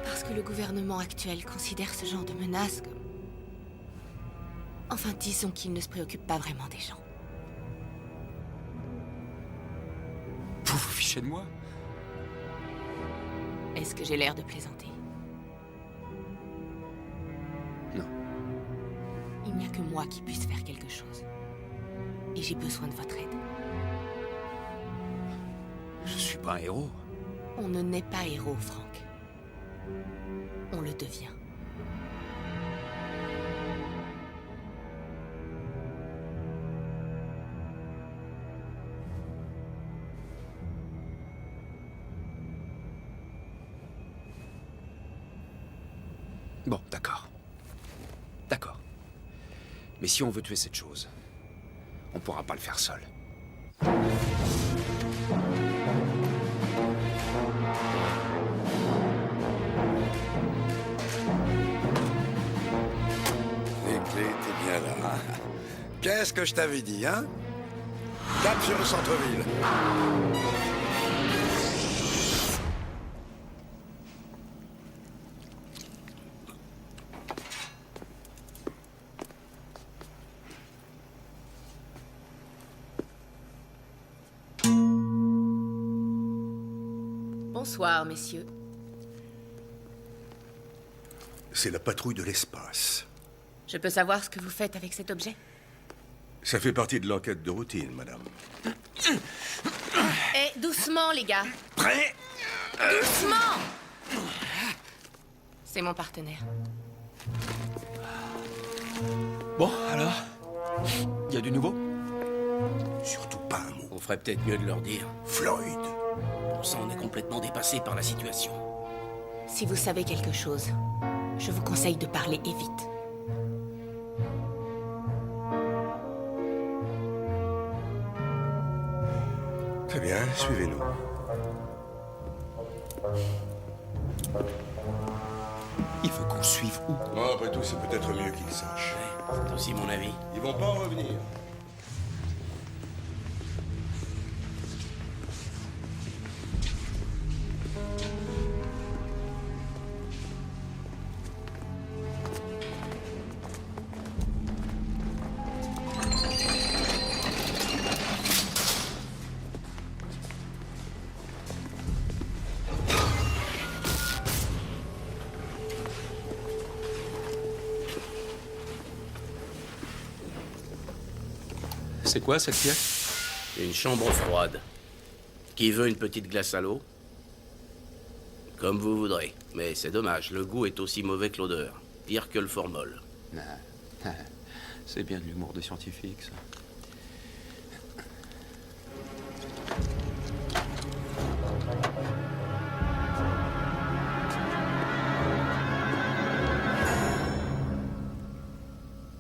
Parce que le gouvernement actuel considère ce genre de menace comme... Enfin, disons qu'il ne se préoccupe pas vraiment des gens. Vous vous fichez de moi? Est-ce que j'ai l'air de plaisanter? Non. Il n'y a que moi qui puisse faire quelque chose. Et j'ai besoin de votre aide. Je suis pas un héros. On ne naît pas héros, Frank. On le devient. Bon, d'accord. D'accord. Mais si on veut tuer cette chose, on pourra pas le faire seul. Les clés étaient bien là. Qu'est-ce que je t'avais dit, hein? Tape sur le centre-ville. Bonsoir, messieurs. C'est la patrouille de l'espace. Je peux savoir ce que vous faites avec cet objet? Ça fait partie de l'enquête de routine, madame. Eh, doucement, les gars. Prêt? Doucement! C'est mon partenaire. Bon, alors? Y a du nouveau? Surtout pas un mot. On ferait peut-être mieux de leur dire. Floyd. Bon sang, on est complètement dépassé par la situation. Si vous savez quelque chose, je vous conseille de parler et vite. Très bien, suivez-nous. Il veut qu'on suive où? Oh, après tout, c'est peut-être mieux qu'ils sachent. C'est aussi mon avis. Ils vont pas en revenir. C'est quoi cette pièce? Une chambre froide. Qui veut une petite glace à l'eau? Comme vous voudrez. Mais c'est dommage, le goût est aussi mauvais que l'odeur. Pire que le formol. C'est bien de l'humour de scientifique, ça.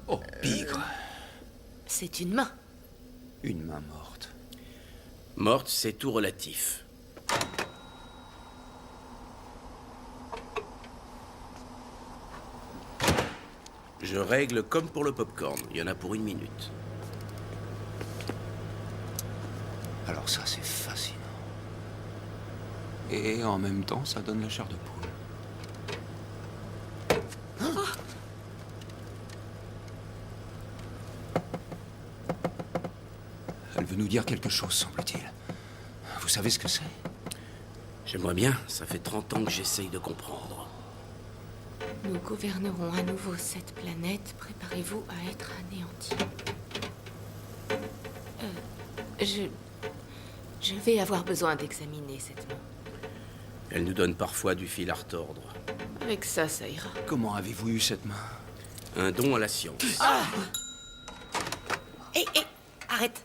Oh, bigre. C'est une main. Une main morte. Morte, c'est tout relatif. Je règle comme pour le popcorn. Il y en a pour 1 minute. Alors ça, c'est fascinant. Et en même temps, ça donne la chair de poule. Elle veut nous dire quelque chose, semble-t-il. Vous savez ce que c'est? J'aimerais bien. Ça fait 30 ans que j'essaye de comprendre. Nous gouvernerons à nouveau cette planète. Préparez-vous à être anéantis. Je vais avoir besoin d'examiner cette main. Elle nous donne parfois du fil à retordre. Avec ça, ça ira. Comment avez-vous eu cette main? Un don à la science. Hé, arrête.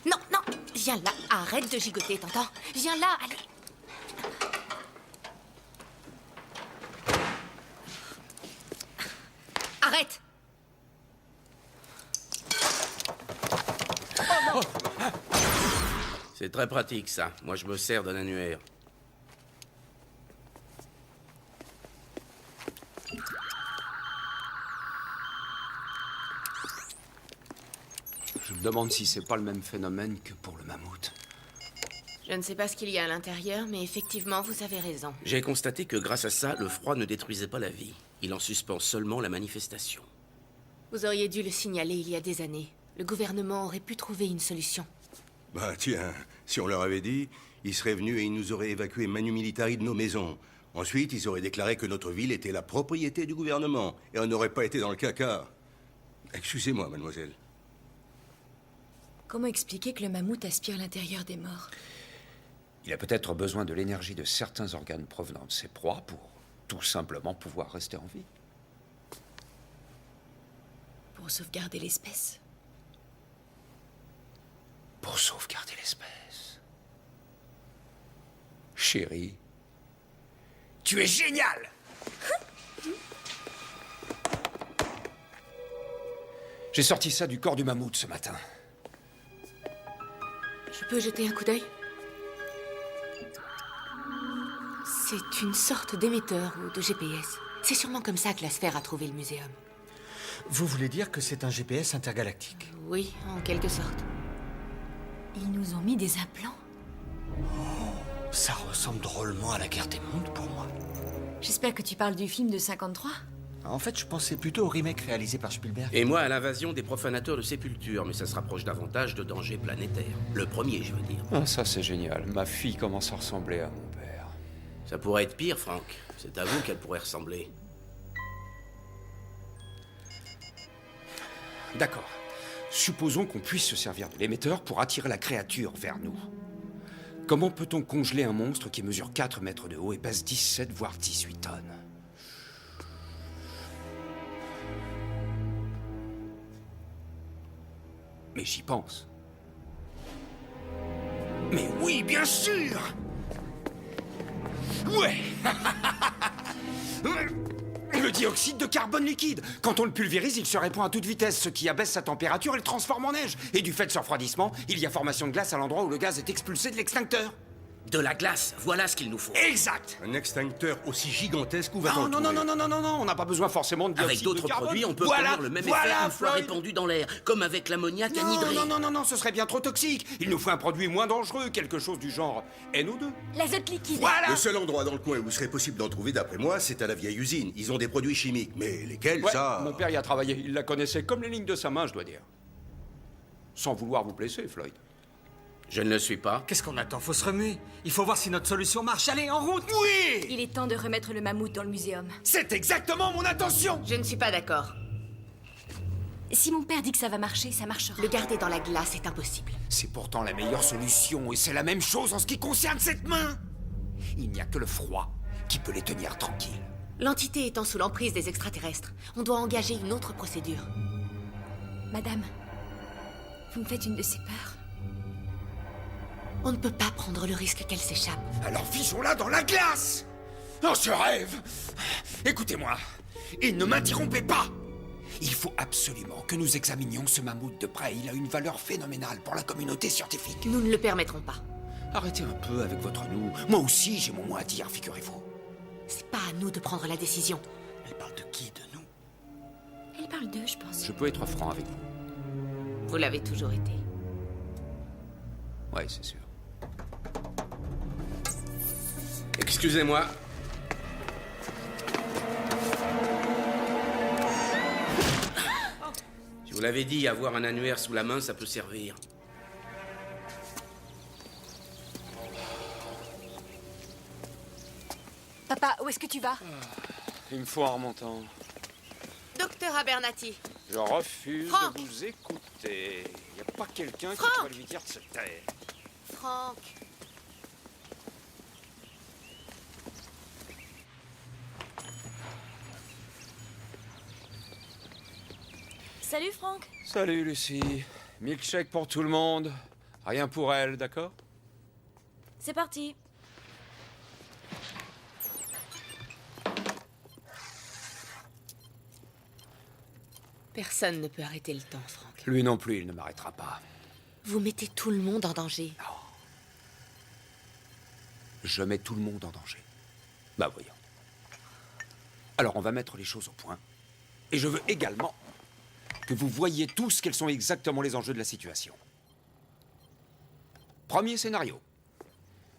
Non, non, viens là. Arrête de gigoter, t'entends? Viens là, allez. C'est très pratique, ça. Moi, je me sers d'un annuaire. Je me demande si c'est pas le même phénomène que pour le mammouth. Je ne sais pas ce qu'il y a à l'intérieur, mais effectivement, vous avez raison. J'ai constaté que grâce à ça, le froid ne détruisait pas la vie. Il en suspend seulement la manifestation. Vous auriez dû le signaler il y a des années. Le gouvernement aurait pu trouver une solution. Bah tiens, si on leur avait dit, ils seraient venus et ils nous auraient évacués manu militari de nos maisons. Ensuite, ils auraient déclaré que notre ville était la propriété du gouvernement, et on n'aurait pas été dans le caca. Excusez-moi, mademoiselle. Comment expliquer que le mammouth aspire l'intérieur des morts? Il a peut-être besoin de l'énergie de certains organes provenant de ses proies pour tout simplement pouvoir rester en vie. Pour sauvegarder l'espèce. Pour sauvegarder l'espèce. Chérie, tu es génial! J'ai sorti ça du corps du mammouth ce matin. Je peux jeter un coup d'œil? C'est une sorte d'émetteur ou de GPS. C'est sûrement comme ça que la sphère a trouvé le muséum. Vous voulez dire que c'est un GPS intergalactique? Oui, en quelque sorte. Ils nous ont mis des implants. Ça ressemble drôlement à la guerre des mondes pour moi. J'espère que tu parles du film de 53. En fait, je pensais plutôt au remake réalisé par Spielberg. Et moi, à l'invasion des profanateurs de sépultures, mais ça se rapproche davantage de dangers planétaires. Le premier, je veux dire. Ah, ça c'est génial. Ma fille commence à ressembler à mon père. Ça pourrait être pire, Franck. C'est à vous qu'elle pourrait ressembler. D'accord. Supposons qu'on puisse se servir de l'émetteur pour attirer la créature vers nous. Comment peut-on congeler un monstre qui mesure 4 mètres de haut et pèse 17 voire 18 tonnes? Mais j'y pense. Mais oui, bien sûr! Ouais! Le dioxyde de carbone liquide! Quand on le pulvérise, il se répand à toute vitesse, ce qui abaisse sa température et le transforme en neige. Et du fait de ce refroidissement, il y a formation de glace à l'endroit où le gaz est expulsé de l'extincteur. De la glace, voilà ce qu'il nous faut. Exact! Un extincteur aussi gigantesque, où va-t-on Non, on n'a pas besoin forcément de dioxyde Avec d'autres de carbone. produits, on peut voilà, produire le même voilà, effet une fois Floyd. répandu dans l'air, comme avec l'ammoniac anhydré. Non, ce serait bien trop toxique. Il nous faut un produit moins dangereux, quelque chose du genre NO2. L'azote liquide. Voilà! Le seul endroit dans le coin où il serait possible d'en trouver, d'après moi, c'est à la vieille usine. Ils ont des produits chimiques, mais lesquels, Ouais, ça... mon père y a travaillé. Il la connaissait comme les lignes de sa main, je dois dire. Sans vouloir vous blesser, Floyd. Je ne le suis pas. Qu'est-ce qu'on attend? Faut se remuer. Il faut voir si notre solution marche. Allez, en route! Oui! Il est temps de remettre le mammouth dans le muséum. C'est exactement mon intention! Je ne suis pas d'accord. Si mon père dit que ça va marcher, ça marchera. Le garder dans la glace est impossible. C'est pourtant la meilleure solution, et c'est la même chose en ce qui concerne cette main. Il n'y a que le froid qui peut les tenir tranquilles. L'entité étant sous l'emprise des extraterrestres, on doit engager une autre procédure. Madame, vous me faites une de ces peurs. On ne peut pas prendre le risque qu'elle s'échappe. Alors figeons-la dans la glace! Oh, je rêve! Écoutez-moi, et ne m'interrompez pas! Il faut absolument que nous examinions ce mammouth de près. Il a une valeur phénoménale pour la communauté scientifique. Nous ne le permettrons pas. Arrêtez un peu avec votre nous. Moi aussi, j'ai mon mot à dire, figurez-vous. C'est pas à nous de prendre la décision. Elle parle de qui? De nous? Elle parle d'eux, je pense. Je peux être franc avec vous. Vous l'avez toujours été. Ouais, c'est sûr. Excusez-moi. Je vous l'avais dit, avoir un annuaire sous la main, ça peut servir. Papa, où est-ce que tu vas? Il me faut un remontant. Docteur Abernathy. Je refuse Franck. de vous écouter. Il n'y a pas quelqu'un qui Franck. pourrait lui dire de se taire. Franck. Salut Franck. Salut Lucie. Milkshake pour tout le monde. Rien pour elle, d'accord? C'est parti. Personne ne peut arrêter le temps, Franck. Lui non plus, il ne m'arrêtera pas. Vous mettez tout le monde en danger. Je mets tout le monde en danger. Bah voyons. Alors on va mettre les choses au point. Et je veux également que vous voyiez tous quels sont exactement les enjeux de la situation. Premier scénario.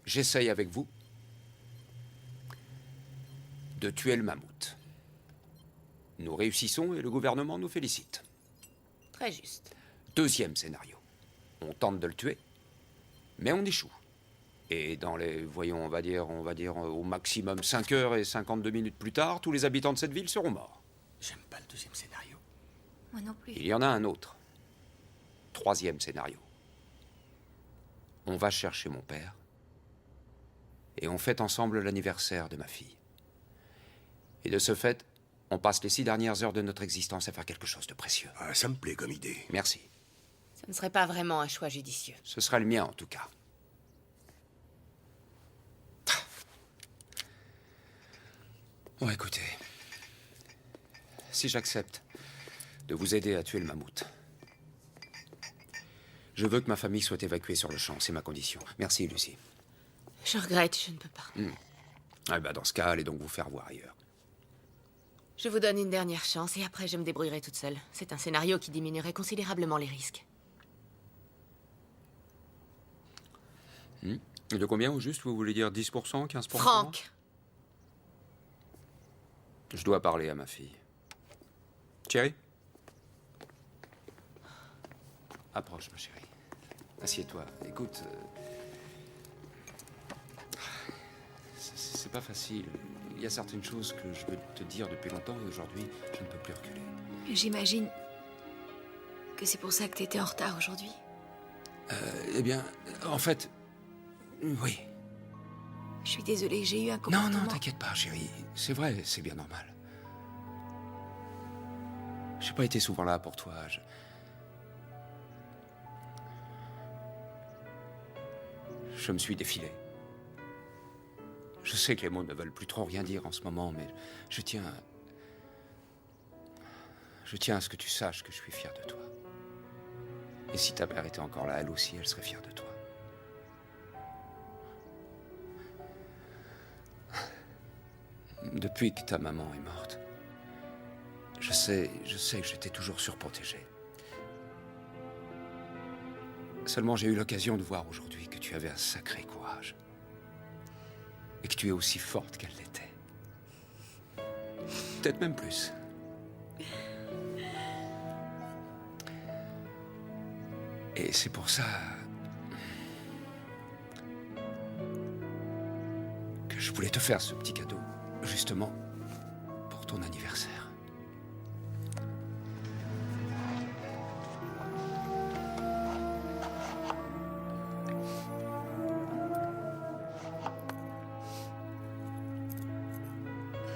J'essaye avec vous de tuer le mammouth. Nous réussissons et le gouvernement nous félicite. Très juste. Deuxième scénario. On tente de le tuer, mais on échoue. Et dans les, voyons, on va dire au maximum 5 heures et 52 minutes plus tard, tous les habitants de cette ville seront morts. J'aime pas le deuxième scénario. Moi non plus. Il y en a un autre. Troisième scénario. On va chercher mon père et on fête ensemble l'anniversaire de ma fille. Et de ce fait, on passe les 6 dernières heures de notre existence à faire quelque chose de précieux. Ah, ça me plaît comme idée. Merci. Ça ne serait pas vraiment un choix judicieux. Ce sera le mien, en tout cas. Bon, écoutez. Si j'accepte de vous aider à tuer le mammouth, je veux que ma famille soit évacuée sur le champ. C'est ma condition. Merci, Lucie. Je regrette, je ne peux pas. Ah bah, dans ce cas, allez donc vous faire voir ailleurs. Je vous donne une dernière chance et après je me débrouillerai toute seule. C'est un scénario qui diminuerait considérablement les risques. Et de combien au juste, vous voulez dire 10%, 15%? Franck! Je dois parler à ma fille. Chérie? Approche, ma chérie. Assieds-toi. Écoute, c'est pas facile. Il y a certaines choses que je veux te dire depuis longtemps et aujourd'hui, je ne peux plus reculer. J'imagine que c'est pour ça que t'étais en retard aujourd'hui. Eh bien, en fait, oui. Je suis désolée, j'ai eu un Non, comportement... non, t'inquiète pas, chérie. C'est vrai, c'est bien normal. J'ai pas été souvent là pour toi. Je me suis défilé. Je sais que les mots ne veulent plus trop rien dire en ce moment, mais je tiens à ce que tu saches que je suis fier de toi. Et si ta mère était encore là, elle aussi, elle serait fière de toi. Depuis que ta maman est morte, je sais que je t'ai toujours surprotégé. Seulement, j'ai eu l'occasion de voir aujourd'hui que tu avais un sacré courage. Et que tu es aussi forte qu'elle l'était. Peut-être même plus. Et c'est pour ça que je voulais te faire ce petit cadeau, justement pour ton anniversaire.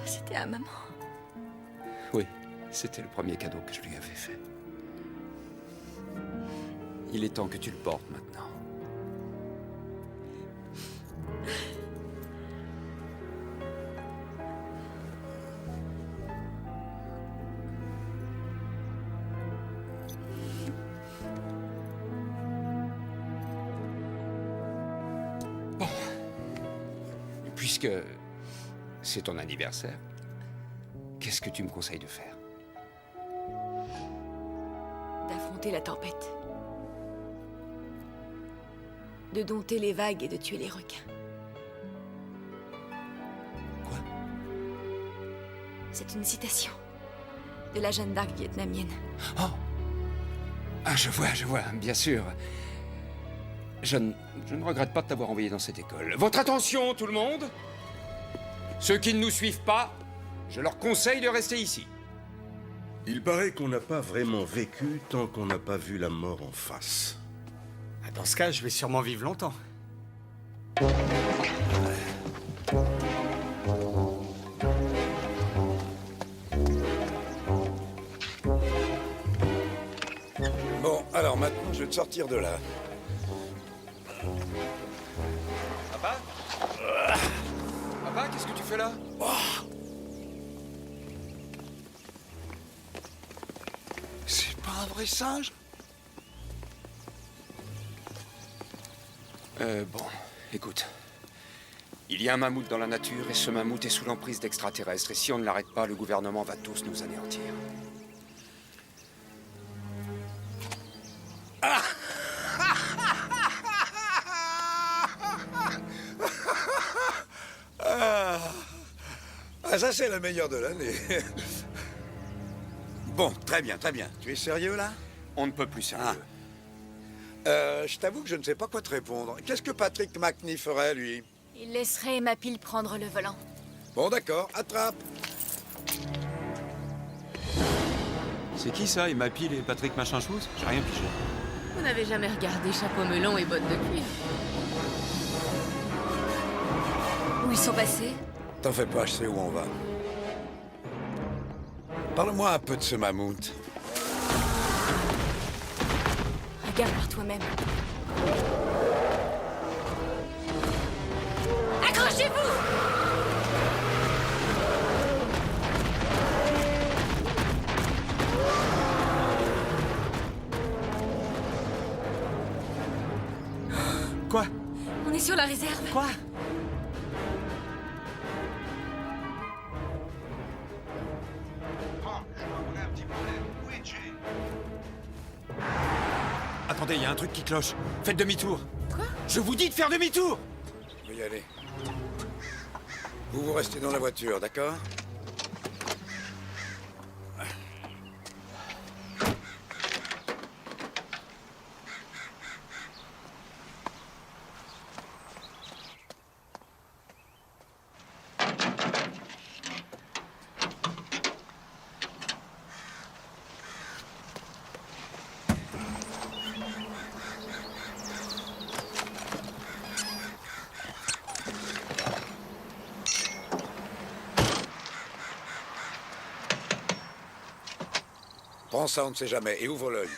C'était à maman. Oui, c'était le premier cadeau que je lui avais fait. Il est temps que tu le portes maintenant. Bon. Puisque c'est ton anniversaire, qu'est-ce que tu me conseilles de faire? D'affronter la tempête. De dompter les vagues et de tuer les requins. Quoi? C'est une citation de la Jeanne d'Arc vietnamienne. Oh! Ah, je vois, bien sûr. Je ne regrette pas de t'avoir envoyé dans cette école. Votre attention, tout le monde! Ceux qui ne nous suivent pas, je leur conseille de rester ici. Il paraît qu'on n'a pas vraiment vécu tant qu'on n'a pas vu la mort en face. Dans ce cas, je vais sûrement vivre longtemps. Bon, alors maintenant, je vais te sortir de là. Papa? Papa, qu'est-ce que tu fais là? C'est pas un vrai singe? Bon, écoute. Il y a un mammouth dans la nature et ce mammouth est sous l'emprise d'extraterrestres. Et si on ne l'arrête pas, le gouvernement va tous nous anéantir. Ah, ça c'est le meilleur de l'année. Bon, très bien, très bien. Tu es sérieux là? On ne peut plus sérieux. Je t'avoue que je ne sais pas quoi te répondre. Qu'est-ce que Patrick McNee ferait, lui? Il laisserait Emma Peel prendre le volant. Bon, d'accord, attrape. C'est qui ça, Emma Peel et Patrick Machin-Chose? J'ai rien pigé. Vous n'avez jamais regardé Chapeau melon et bottes de cuir? Où ils sont passés? T'en fais pas, je sais où on va. Parle-moi un peu de ce mammouth. Regarde par toi-même. Accrochez-vous! Quoi? On est sur la réserve. Quoi? Attendez, il y a un truc qui cloche. Faites demi-tour. Quoi? Je vous dis de faire demi-tour! Je vais y aller. Vous restez dans la voiture, d'accord? Prends ça, on ne sait jamais, et ouvre l'œil.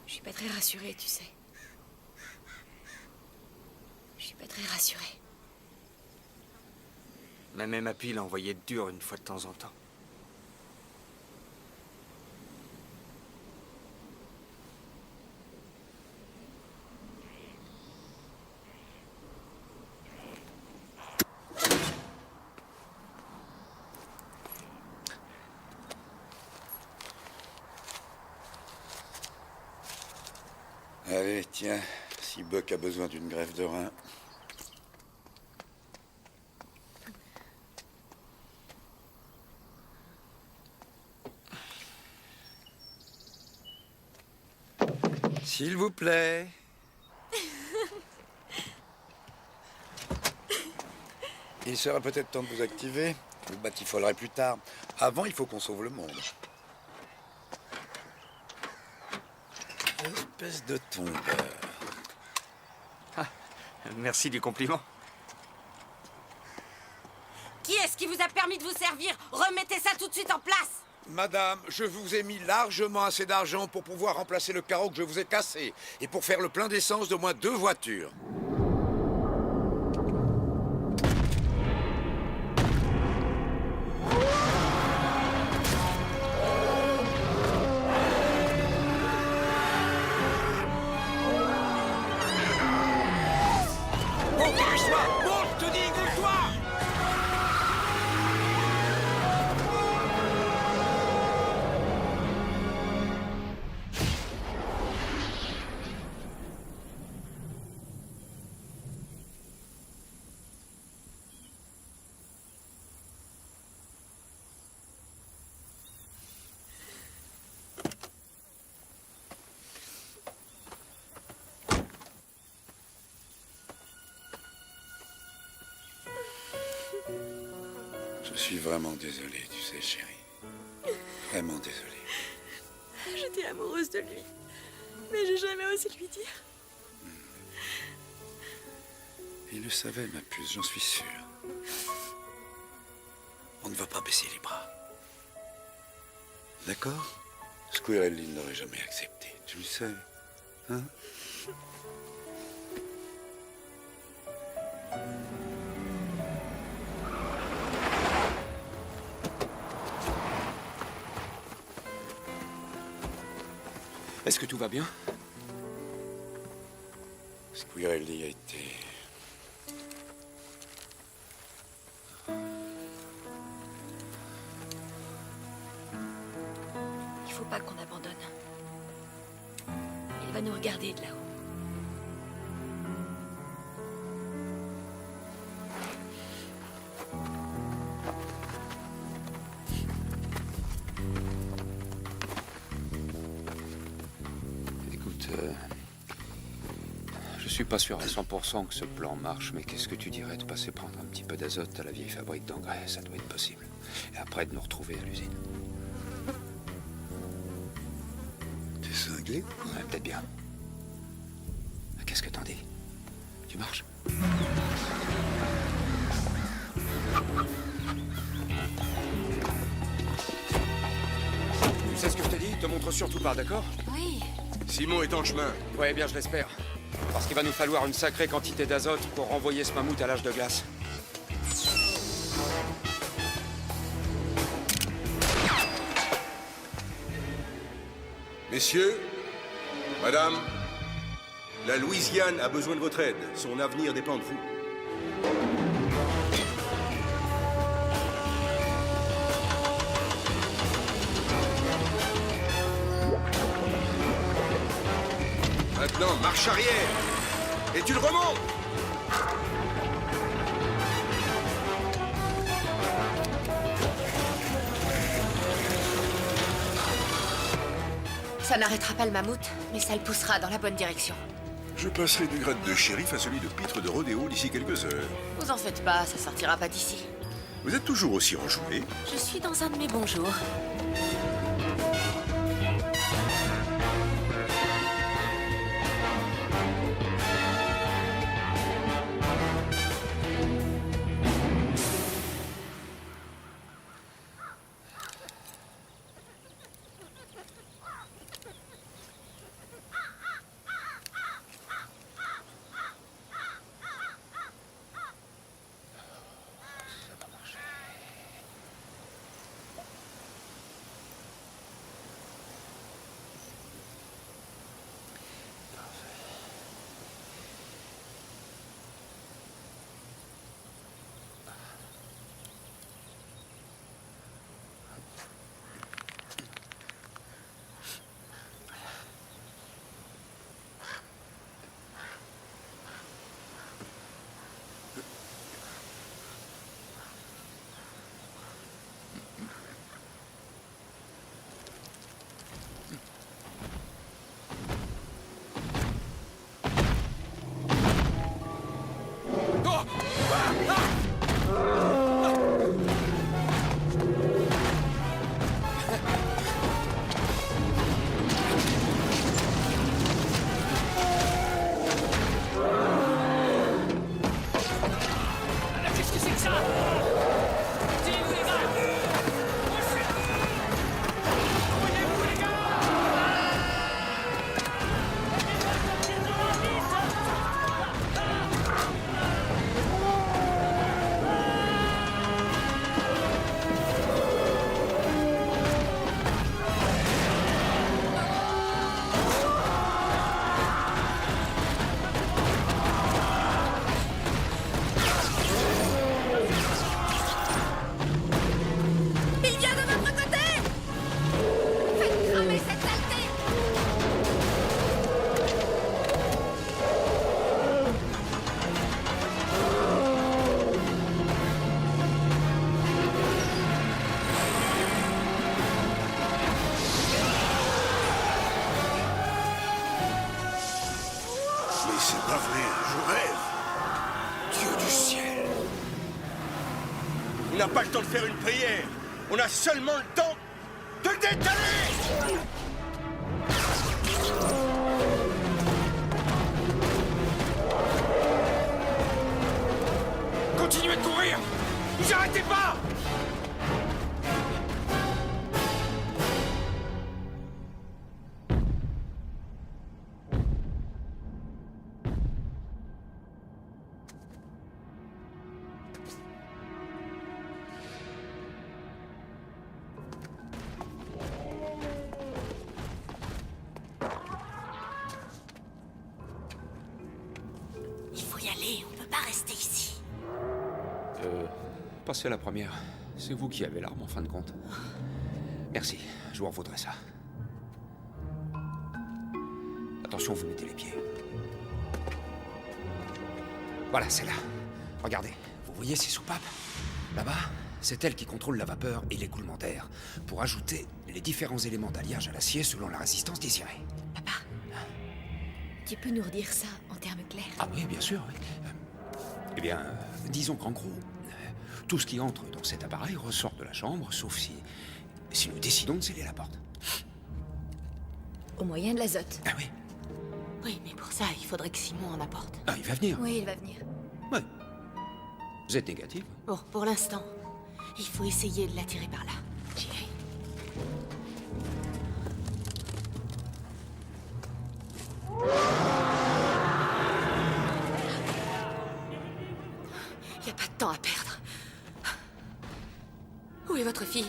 Je suis pas très rassurée, tu sais. Je suis pas très rassurée. Même Emma Peel a envoyé de dur une fois de temps en temps. Allez, tiens, si Buck a besoin d'une greffe de rein. S'il vous plaît. Il sera peut-être temps de vous activer. Vous batifolerez plus tard. Avant, il faut qu'on sauve le monde. Espèce de tombeur. Ah, merci du compliment. Qui est-ce qui vous a permis de vous servir? Remettez ça tout de suite en place! Madame, je vous ai mis largement assez d'argent pour pouvoir remplacer le carreau que je vous ai cassé et pour faire le plein d'essence d'au moins 2 voitures. Bon, dépêche-toi! Bon, je te dis, écoute-toi! Je suis vraiment désolé, tu sais, chérie. Vraiment désolé. J'étais amoureuse de lui, mais j'ai jamais osé lui dire. Il le savait, ma puce, j'en suis sûr. On ne va pas baisser les bras. D'accord? Squirrel Lynn n'aurait jamais accepté, tu le sais. Hein? Est-ce que tout va bien? Squirrelly a été... Il faut pas qu'on abandonne. Il va nous regarder de là-haut. Écoute, je suis pas sûr à 100% que ce plan marche, mais qu'est-ce que tu dirais de passer prendre un petit peu d'azote à la vieille fabrique d'engrais? Ça doit être possible. Et après de nous retrouver à l'usine. T'es cinglé? Ouais, peut-être bien. Qu'est-ce que t'en dis? Tu marches? Tu sais ce que je te dis? Te montre surtout pas, d'accord? Oui. Simon est en chemin. Ouais, bien, je l'espère. Parce qu'il va nous falloir une sacrée quantité d'azote pour renvoyer ce mammouth à l'âge de glace. Messieurs, madame, la Louisiane a besoin de votre aide. Son avenir dépend de vous. Maintenant, marche arrière. Et tu le remontes. Ça n'arrêtera pas le mammouth, mais ça le poussera dans la bonne direction. Je passerai du grade de shérif à celui de pitre de rodéo d'ici quelques heures. Vous en faites pas, ça sortira pas d'ici. Vous êtes toujours aussi enjoué. Je suis dans un de mes bons jours. n'a pas le temps de faire une prière. On a seulement le temps de le détaler. Continuez de courir! Vous arrêtez pas! passez à la première. C'est vous qui avez l'arme en fin de compte. Merci, je vous en faudrai ça. Attention, vous mettez les pieds. Voilà, c'est là. Regardez, vous voyez ces soupapes? Là-bas, c'est elle qui contrôle la vapeur et l'écoulement d'air pour ajouter les différents éléments d'alliage à l'acier selon la résistance désirée. Tu peux nous redire ça en termes clairs? Ah oui, bien sûr, oui. Eh bien, disons qu'en gros, tout ce qui entre dans cet appareil ressort de la chambre, sauf si nous décidons de sceller la porte. Au moyen de l'azote. Ah oui. Oui, mais pour ça, il faudrait que Simon en apporte. Ah, il va venir. Oui, il va venir. Ouais. Vous êtes négatif? Bon, pour l'instant, il faut essayer de l'attirer par là. J'irai. Il n'y a pas de temps à perdre. Où est votre fille?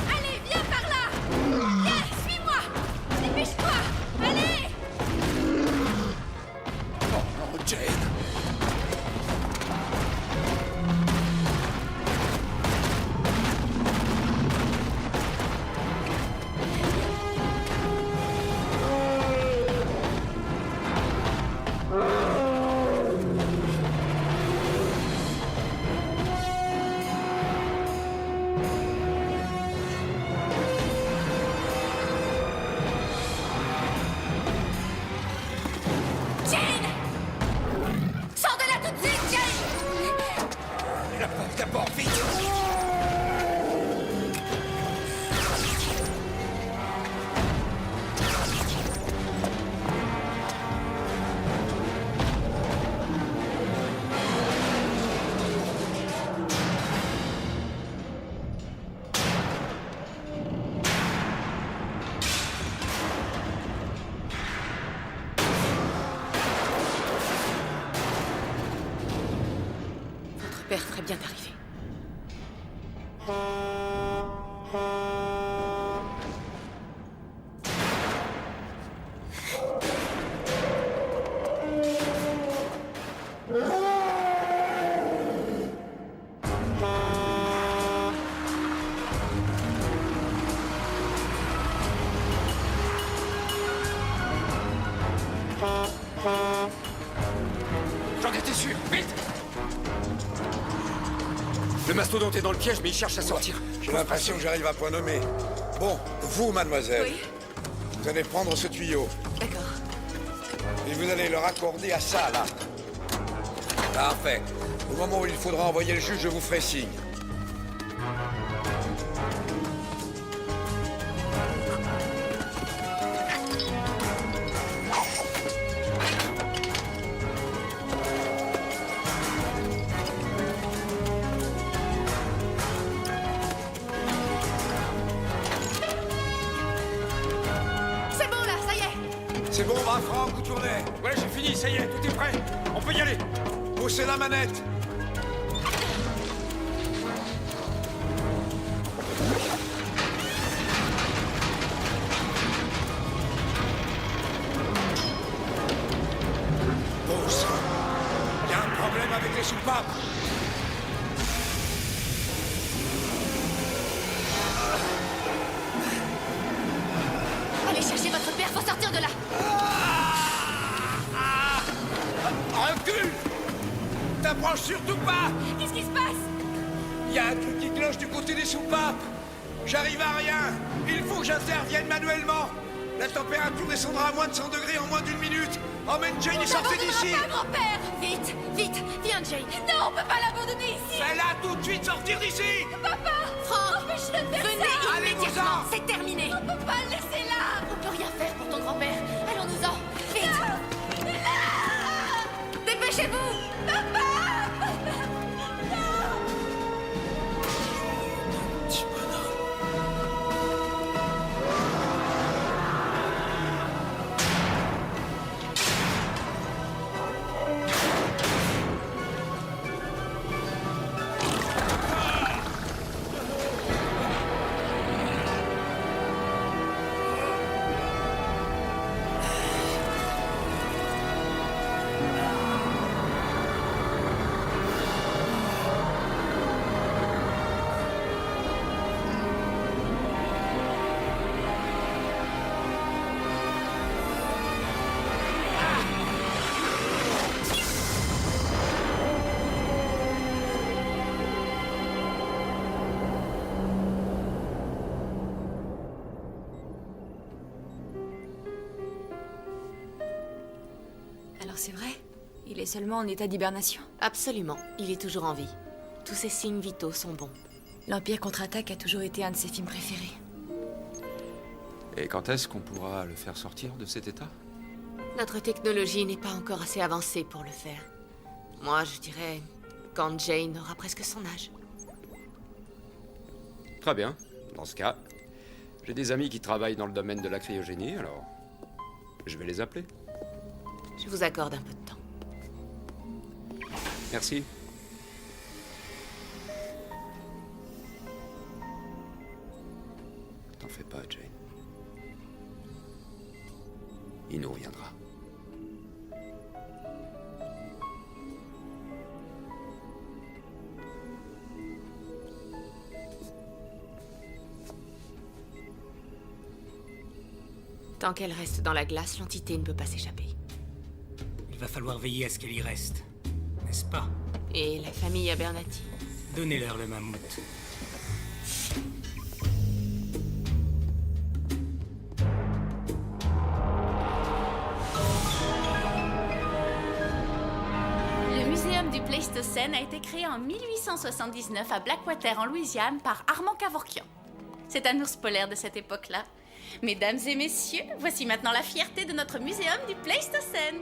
Allez, viens par là! Viens, suis-moi! Dépêche-toi! Allez! Oh, Jane! Jane! Sors de là tout de suite, Jane! La porte d'abord, vite! Votre père ferait bien d'arriver. J'en étais sûr, vite! Le mastodonte est dans le piège, mais il cherche à sortir. J'ai l'impression que j'arrive à point nommé. Bon, vous, mademoiselle, Oui. vous allez prendre ce tuyau. D'accord. Et vous allez le raccorder à ça, là. Parfait. Au moment où il faudra envoyer le juge, je vous ferai signe. C'est bon là, ça y est! C'est bon, va, Franck, vous tournez. Ouais, j'ai fini, ça y est, tout est prêt. On peut y aller. Poussez la manette. Pousse. Il y a un problème avec les soupapes. Allez chercher votre père, faut sortir de là! Recule. T'approches surtout pas. Qu'est-ce qui se passe? Il y a un truc qui cloche du côté des soupapes. J'arrive à rien. Il faut que j'intervienne manuellement. La température descendra à moins de 100 degrés en moins d'une minute. Emmène Jane et sortez d'ici. Pas grand-père! Vite, vite, viens, Jane! Non, on peut pas l'abandonner ici! Fais-la tout de suite sortir d'ici. Papa! Franck, Empêche-le de faire venez ça! immédiatement, c'est terminé. On peut pas le laisser là! On peut rien faire pour ton grand-père. Allons-nous-en. Vite. Dépêchez-vous! Papa! c'est vrai? Il est seulement en état d'hibernation? Absolument, il est toujours en vie. Tous ses signes vitaux sont bons. L'Empire contre-attaque a toujours été un de ses films préférés. Et quand est-ce qu'on pourra le faire sortir de cet état? Notre technologie n'est pas encore assez avancée pour le faire. Moi, je dirais quand Jane aura presque son âge. Très bien. Dans ce cas, j'ai des amis qui travaillent dans le domaine de la cryogénie, alors je vais les appeler. Je vous accorde un peu de temps. Merci. T'en fais pas, Jane. Il nous reviendra. Tant qu'elle reste dans la glace, l'entité ne peut pas s'échapper. Il va falloir veiller à ce qu'elle y reste, n'est-ce pas? Et la famille Abernathy? Donnez-leur le mammouth. Le muséum du Pléistocène a été créé en 1879 à Blackwater, en Louisiane, par Armand Kevorkian. C'est un ours polaire de cette époque-là. Mesdames et messieurs, voici maintenant la fierté de notre muséum du Pléistocène.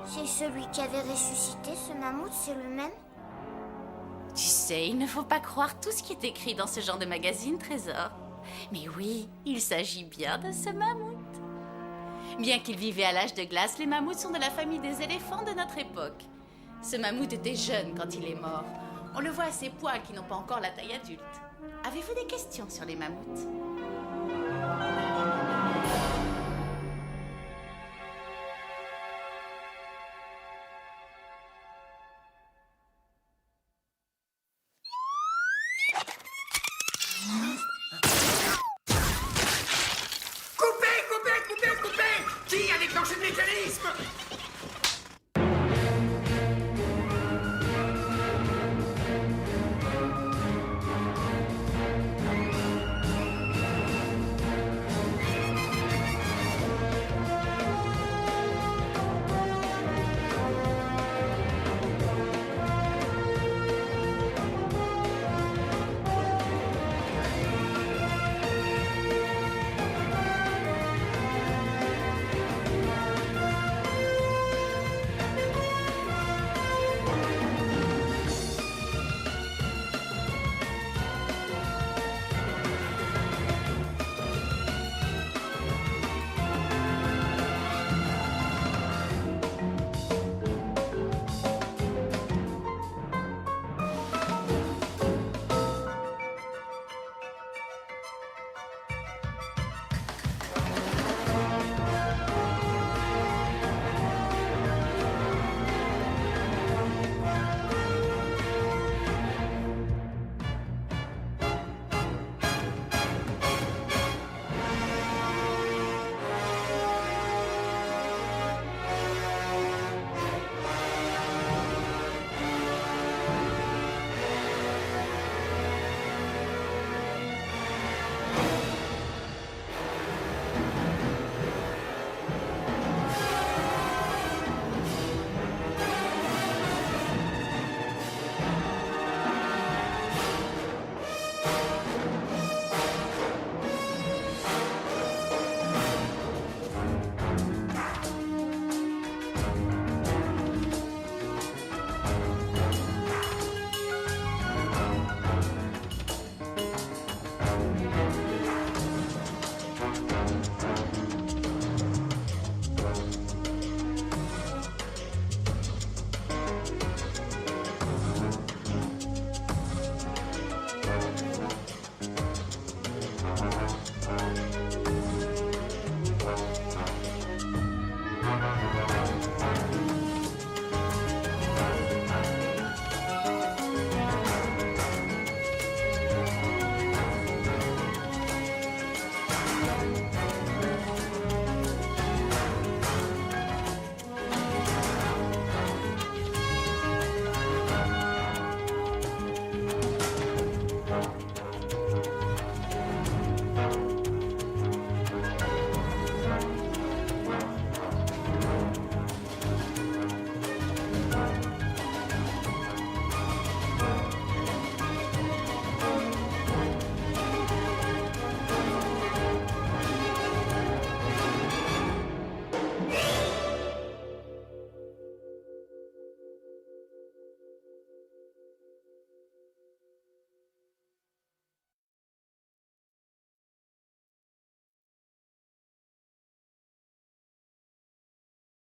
C'est celui qui avait ressuscité ce mammouth, c'est le même? Tu sais, il ne faut pas croire tout ce qui est écrit dans ce genre de magazine, Trésor. Mais oui, il s'agit bien de ce mammouth. Bien qu'il vivait à l'âge de glace, les mammouths sont de la famille des éléphants de notre époque. Ce mammouth était jeune quand il est mort. On le voit à ses poils qui n'ont pas encore la taille adulte. Avez-vous des questions sur les mammouths?